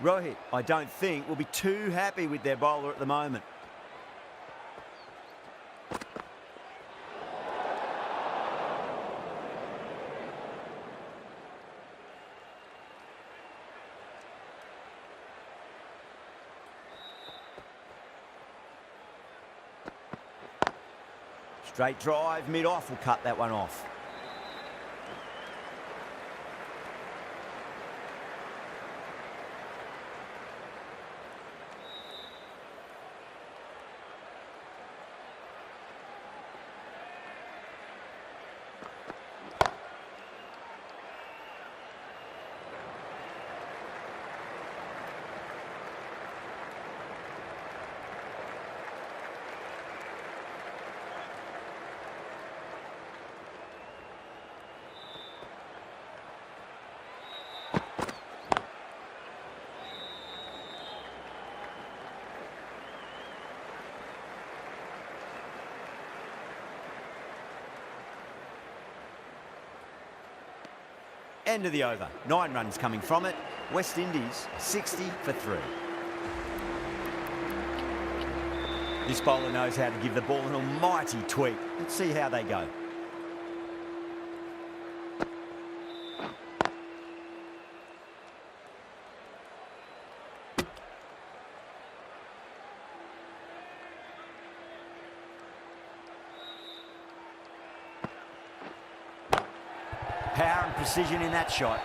Rohit, I don't think, will be too happy with their bowler at the moment. Straight drive, mid-off will cut that one off. End of the over. 9 runs coming from it. West Indies 60 for 3. This bowler knows how to give the ball an almighty tweak. Let's see how they go. Power and precision in that shot.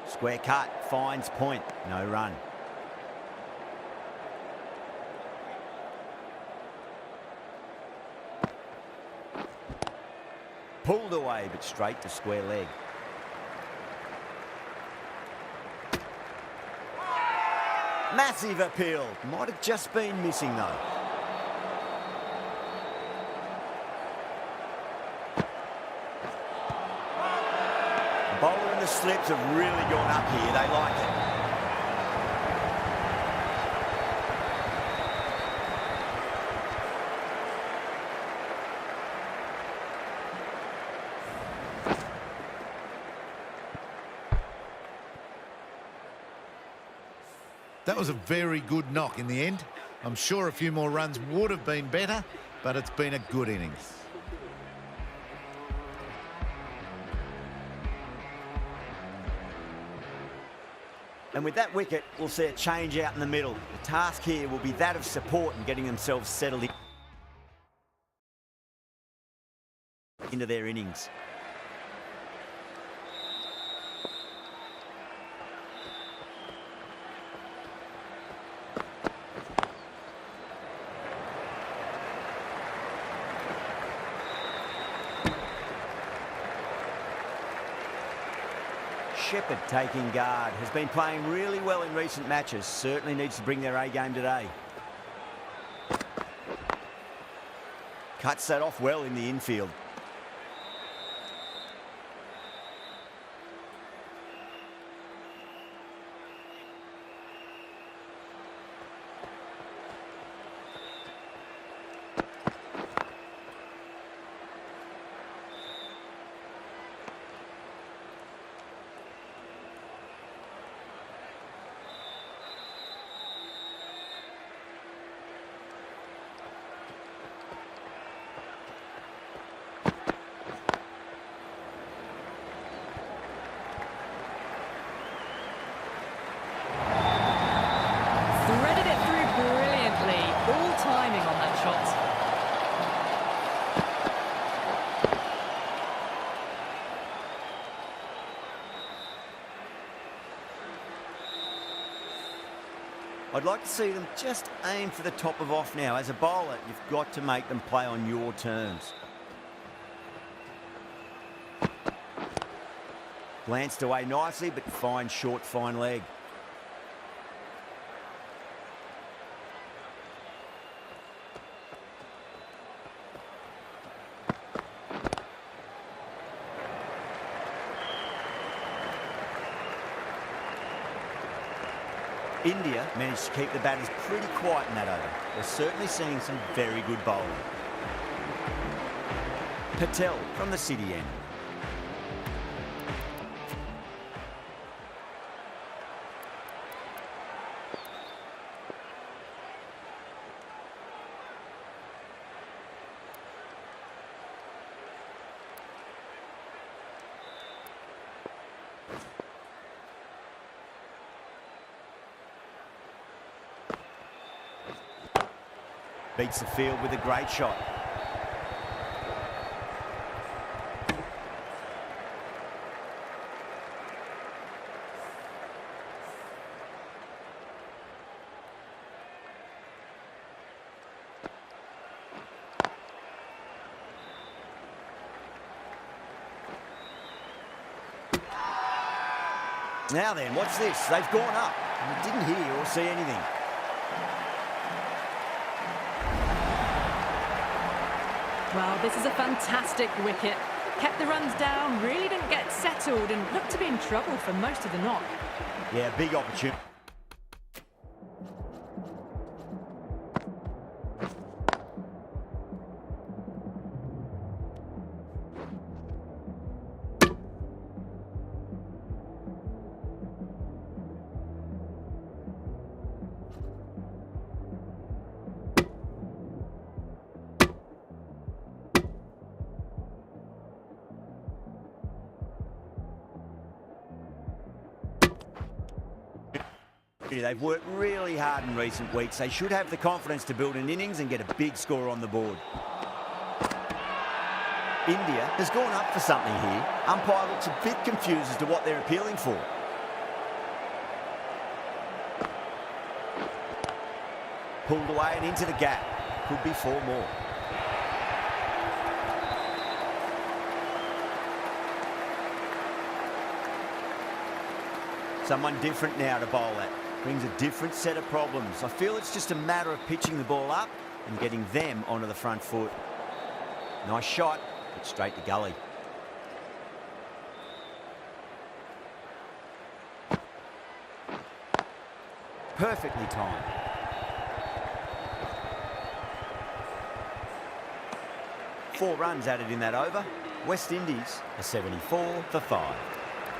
Square cut, finds point, no run. Pulled away, but straight to square leg. Massive appeal. Might have just been missing though. Bowler and the slips have really gone up here. They like it. That was a very good knock in the end. I'm sure a few more runs would have been better, but it's been a good innings. And with that wicket, we'll see a change out in the middle. The task here will be that of support and getting themselves settled into their innings. Shepherd taking guard, has been playing really well in recent matches, certainly needs to bring their A game today. Cuts that off well in the infield. I'd like to see them just aim for the top of off now. As a bowler, you've got to make them play on your terms. Glanced away nicely, but fine short, fine leg. India managed to keep the batters pretty quiet in that over. They're certainly seeing some very good bowling. Patel from the city end. Beats the field with a great shot. Now then, what's this? They've gone up. I didn't hear or see anything. Well, this is a fantastic wicket. Kept the runs down, really didn't get settled and looked to be in trouble for most of the knock. Yeah, big opportunity. They've worked really hard in recent weeks. They should have the confidence to build an innings and get a big score on the board. India has gone up for something here. Umpire looks a bit confused as to what they're appealing for. Pulled away and into the gap. Could be 4 more. Someone different now to bowl at. Brings a different set of problems. I feel it's just a matter of pitching the ball up and getting them onto the front foot. Nice shot, but straight to gully. Perfectly timed. Four runs added in that over. West Indies are 74 for 5.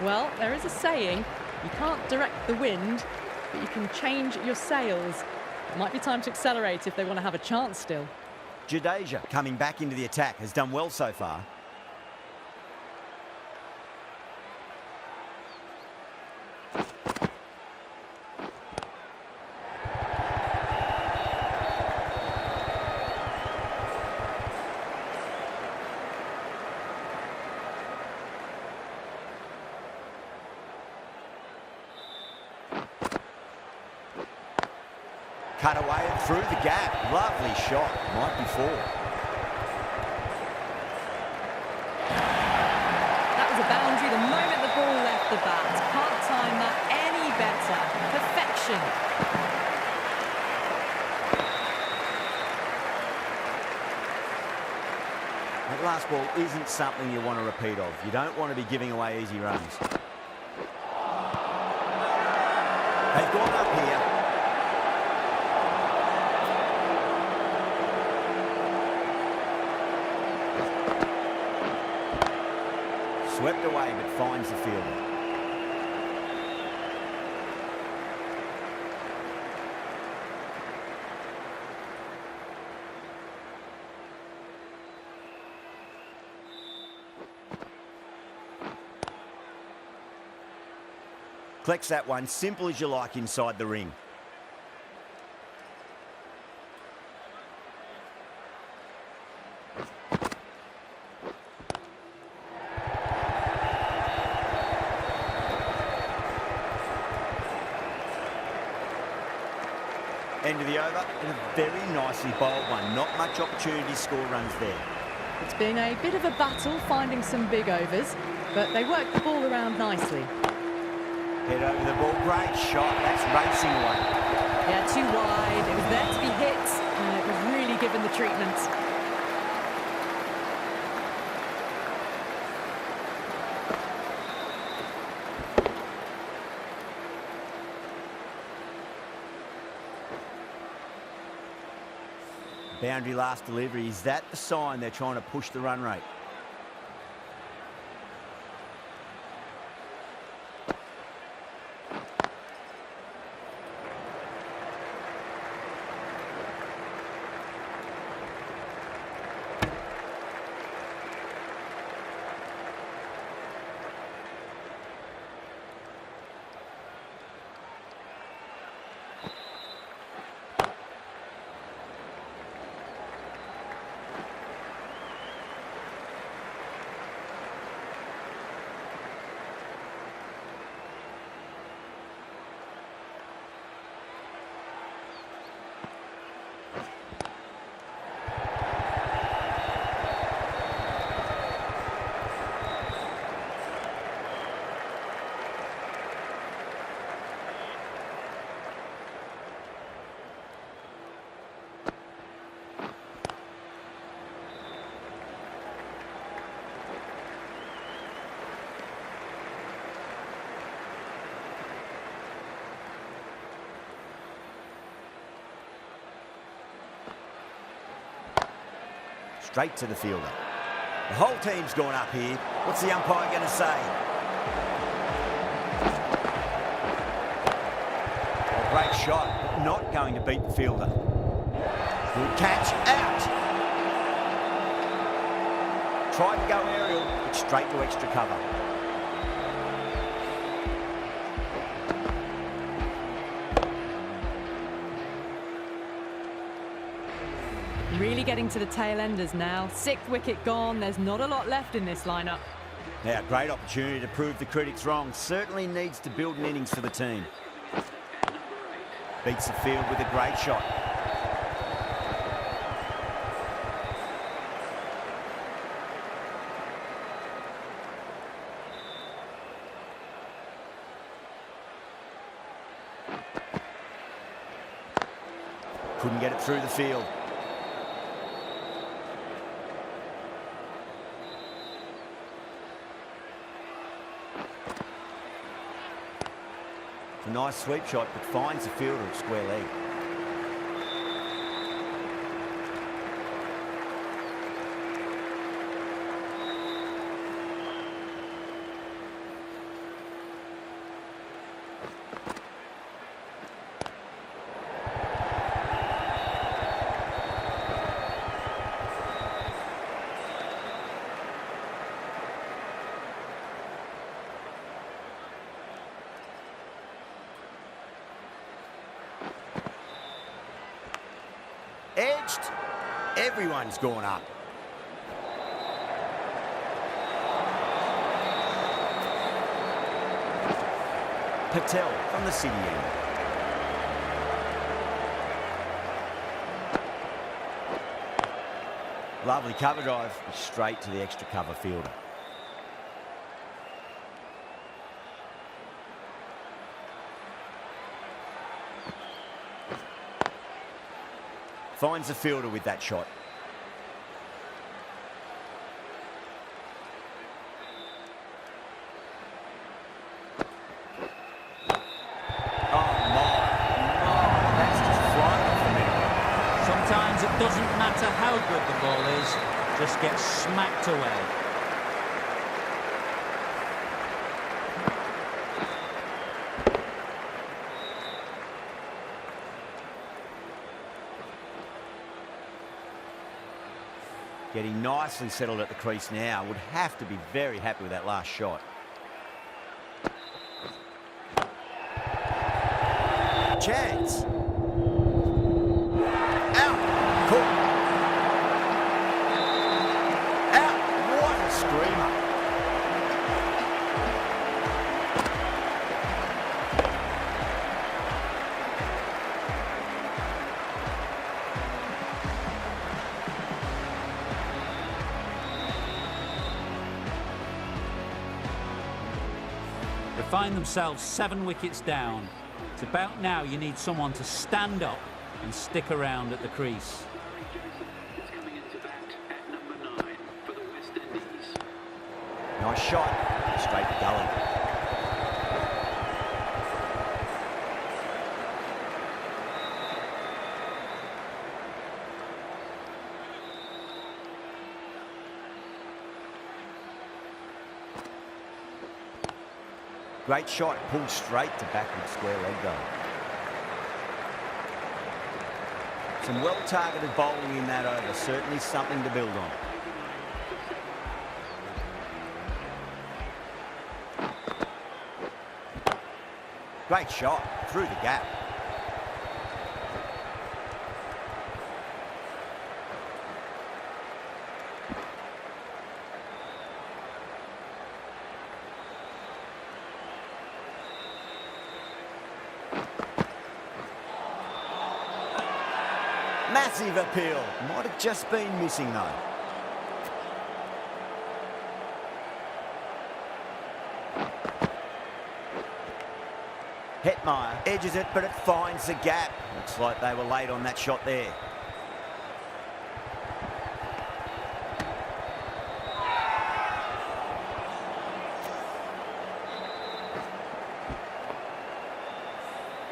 Well, there is a saying, you can't direct the wind, but you can change your sails. It might be time to accelerate if they want to have a chance still. Jadeja, coming back into the attack, has done well so far. Cut away and through the gap. Lovely shot. Might be 4. That was a boundary the moment the ball left the bat. Can't time that any better. Perfection. That last ball isn't something you want to repeat of. You don't want to be giving away easy runs. They've gone up here. Swept away, but finds the fielder. Collects that one, simple as you like inside the ring. End of the over, and a very nicely bowled one. Not much opportunity to score runs there. It's been a bit of a battle finding some big overs, but they worked the ball around nicely. Head over the ball, great shot. That's racing away. Yeah, too wide. It was there to be hit, and it was really given the treatment. Boundary last delivery. Is that the sign they're trying to push the run rate? Straight to the fielder. The whole team's gone up here. What's the umpire going to say? A great shot, but not going to beat the fielder. Good catch, out. Tried to go aerial, but straight to extra cover. Really getting to the tail enders now. 6th wicket gone. There's not a lot left in this lineup. Now, great opportunity to prove the critics wrong. Certainly needs to build an innings for the team. Beats the field with a great shot. Couldn't get it through the field. It's a nice sweep shot, but finds the fielder at square leg. Edged. Everyone's gone up. Patel from the city end. Lovely cover drive, straight to the extra cover fielder. Finds the fielder with that shot. Sometimes it doesn't matter how good the ball is, just get smacked away. Getting nicely settled at the crease now. Would have to be very happy with that last shot. Chance. Out. Cool. Out. What a screamer. find themselves 7 wickets down. It's about now you need someone to stand up and stick around at the crease. Is coming into bat at number 9 for the West Indies. Nice shot. Straight to gully. Great shot, pulled straight to backward square leg though. Some well-targeted bowling in that over, certainly something to build on. Great shot, through the gap. Massive appeal. Might have just been missing though. Hetmeyer edges it, but it finds the gap. Looks like they were late on that shot there.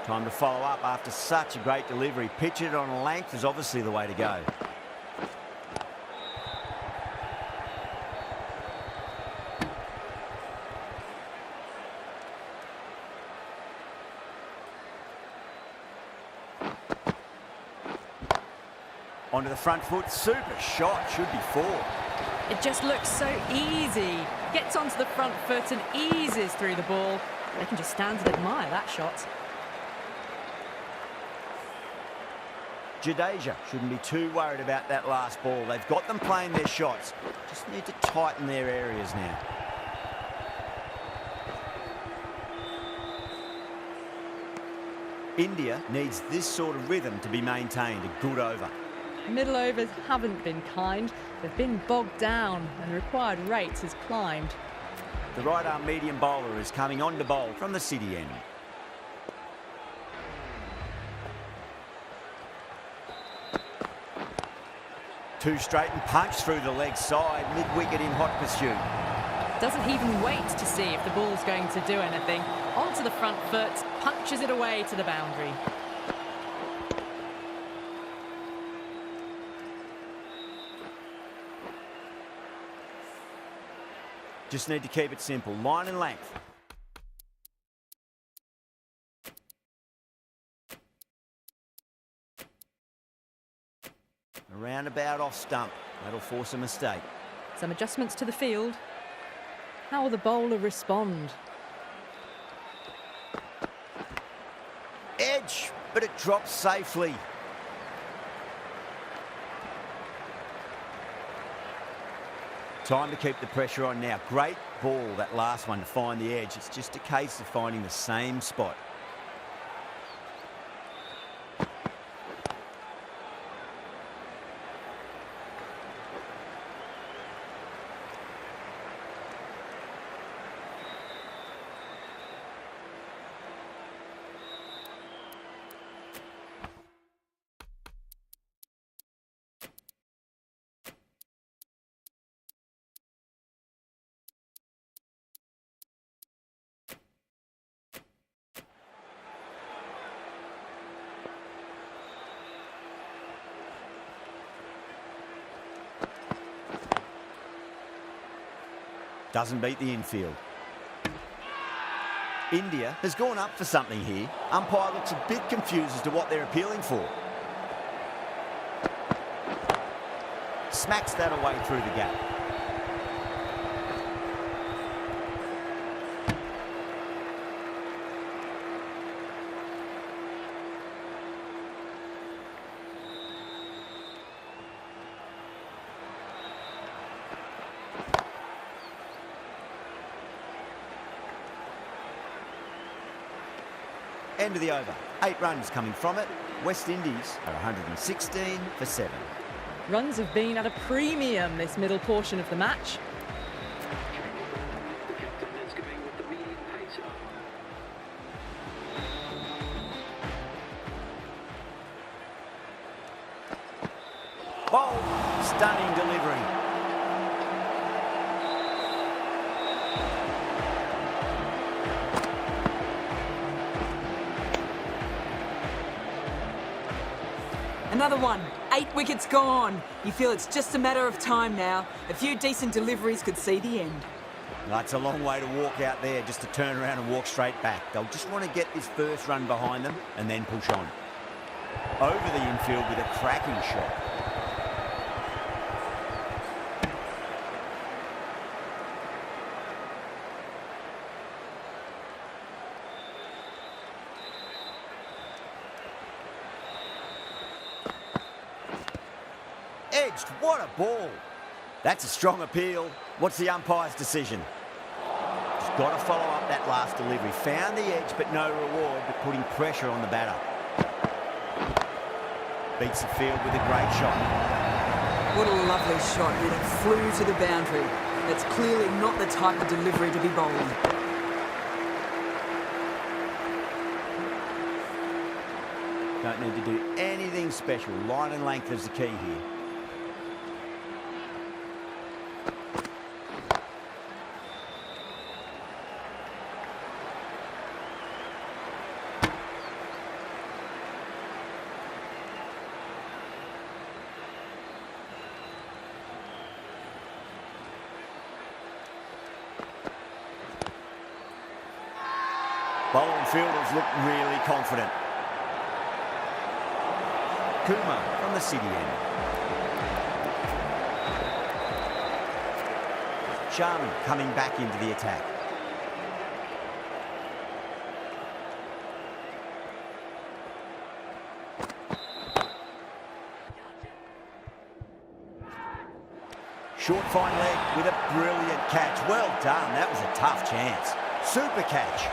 Time to follow up after such a great delivery. Pitch it on a length is obviously the way to go. Onto the front foot, super shot, should be 4. It just looks so easy. Gets onto the front foot and eases through the ball. They can just stand and admire that shot. Jadeja shouldn't be too worried about that last ball. They've got them playing their shots. Just need to tighten their areas now. India needs this sort of rhythm to be maintained. A good over. Middle overs haven't been kind. They've been bogged down and the required rate has climbed. The right-arm medium bowler is coming on to bowl from the city end. Two straight and punch through the leg side, mid-wicket in hot pursuit. Doesn't even wait to see if the ball's going to do anything. Onto the front foot, punches it away to the boundary. Just need to keep it simple, line and length. A roundabout off stump. That'll force a mistake. Some adjustments to the field. How will the bowler respond? Edge, but it drops safely. Time to keep the pressure on now. Great ball, that last one, to find the edge. It's just a case of finding the same spot. Doesn't beat the infield. India has gone up for something here. Umpire looks a bit confused as to what they're appealing for. Smacks that away through the gap. End of the over. 8 runs coming from it. West Indies are 116 for 7. Runs have been at a premium this middle portion of the match. The captain is going with the medium pacer. Bold, stunning delivery. Another one. 8 wickets gone. You feel it's just a matter of time now. A few decent deliveries could see the end. That's a long way to walk out there just to turn around and walk straight back. They'll just want to get this first run behind them and then push on. Over the infield with a cracking shot. Edged, what a ball. That's a strong appeal. What's the umpire's decision? Just got to follow up that last delivery. Found the edge, but no reward, but putting pressure on the batter. Beats the field with a great shot. What a lovely shot, and it flew to the boundary. That's clearly not the type of delivery to be bowling. Don't need to do anything special. Line and length is the key here. Bowling fielders look really confident. Kuma from the city end. Sharman coming back into the attack. Short fine leg with a brilliant catch. Well done. That was a tough chance. Super catch.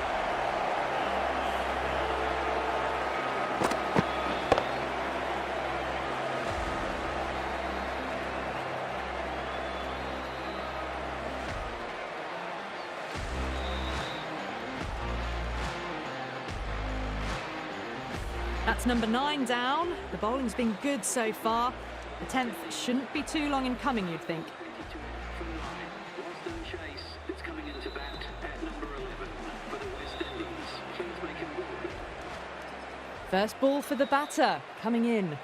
That's number 9 down. The bowling's been good so far. The 10th shouldn't be too long in coming, you'd think. From line, Boston Chase is coming into bat at number 11 for the West Indies. Please make him welcome. First ball for the batter, coming in.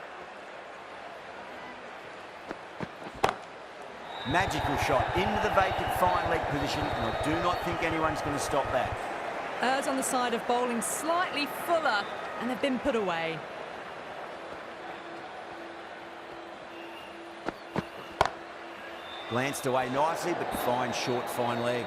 Magical shot into the vacant fine leg position, and I do not think anyone's going to stop that. Errs on the side of bowling slightly fuller, and they've been put away. Glanced away nicely, but fine short, fine leg.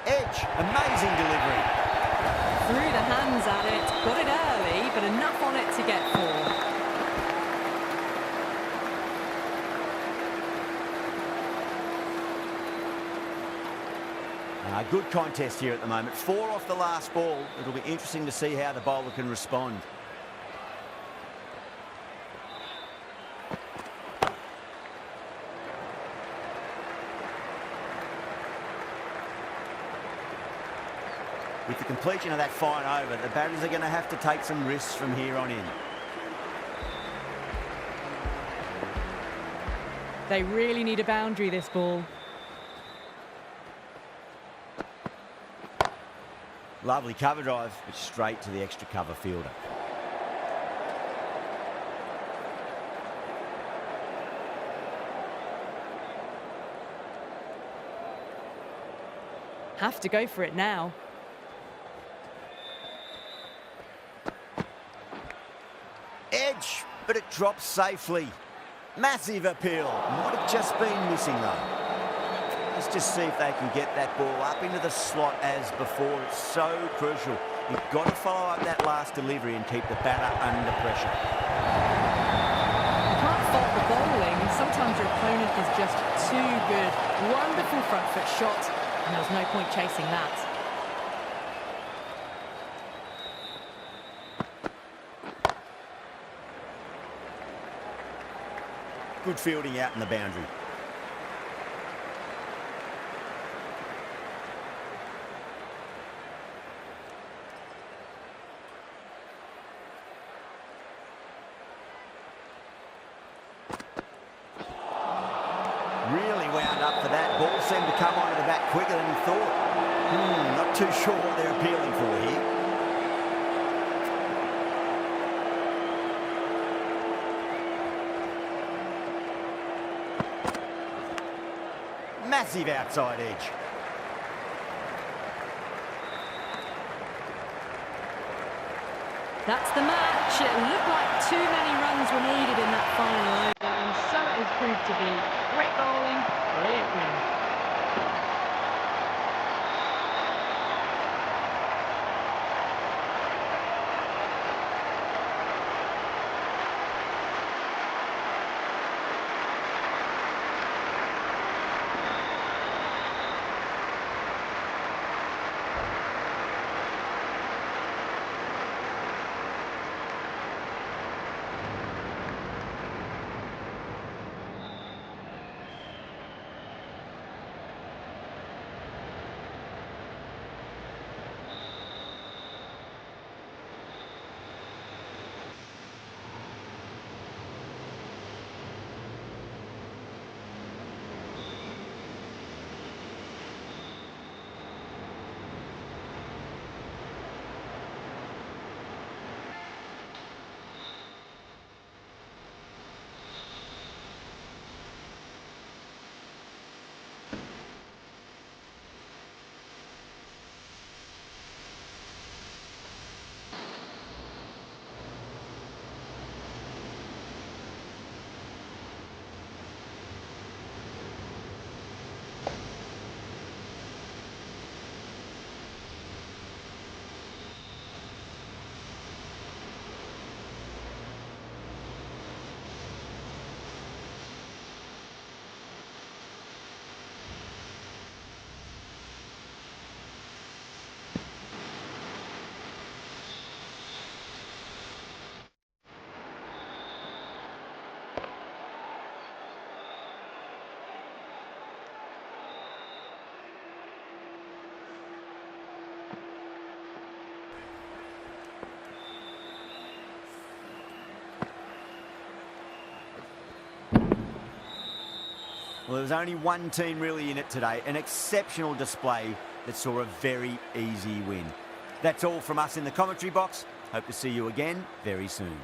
Edge, amazing delivery. Threw the hands at it, got it early, but enough on it to get 4. Good contest here at the moment. 4 off the last ball. It'll be interesting to see how the bowler can respond. With the completion of that fine over, the batters are going to have to take some risks from here on in. They really need a boundary, this ball. Lovely cover drive, but straight to the extra cover fielder. Have to go for it now. Edge, but it drops safely. Massive appeal. Might have just been missing though. Let's just see if they can get that ball up into the slot as before. It's so crucial. You've got to follow up that last delivery and keep the batter under pressure. can't fault the bowling. Sometimes your opponent is just too good. Wonderful front foot shot, and there was no point chasing that. Good fielding out in the boundary. Really wound up for that. Ball seemed to come onto the bat quicker than he thought. Not too sure what they're appealing for here. Massive outside edge. That's the match. It looked like too many runs were needed in that final over, and so it has proved to be. Great bowling, great win. Well, there was only one team really in it today. An exceptional display that saw a very easy win. That's all from us in the commentary box. Hope to see you again very soon.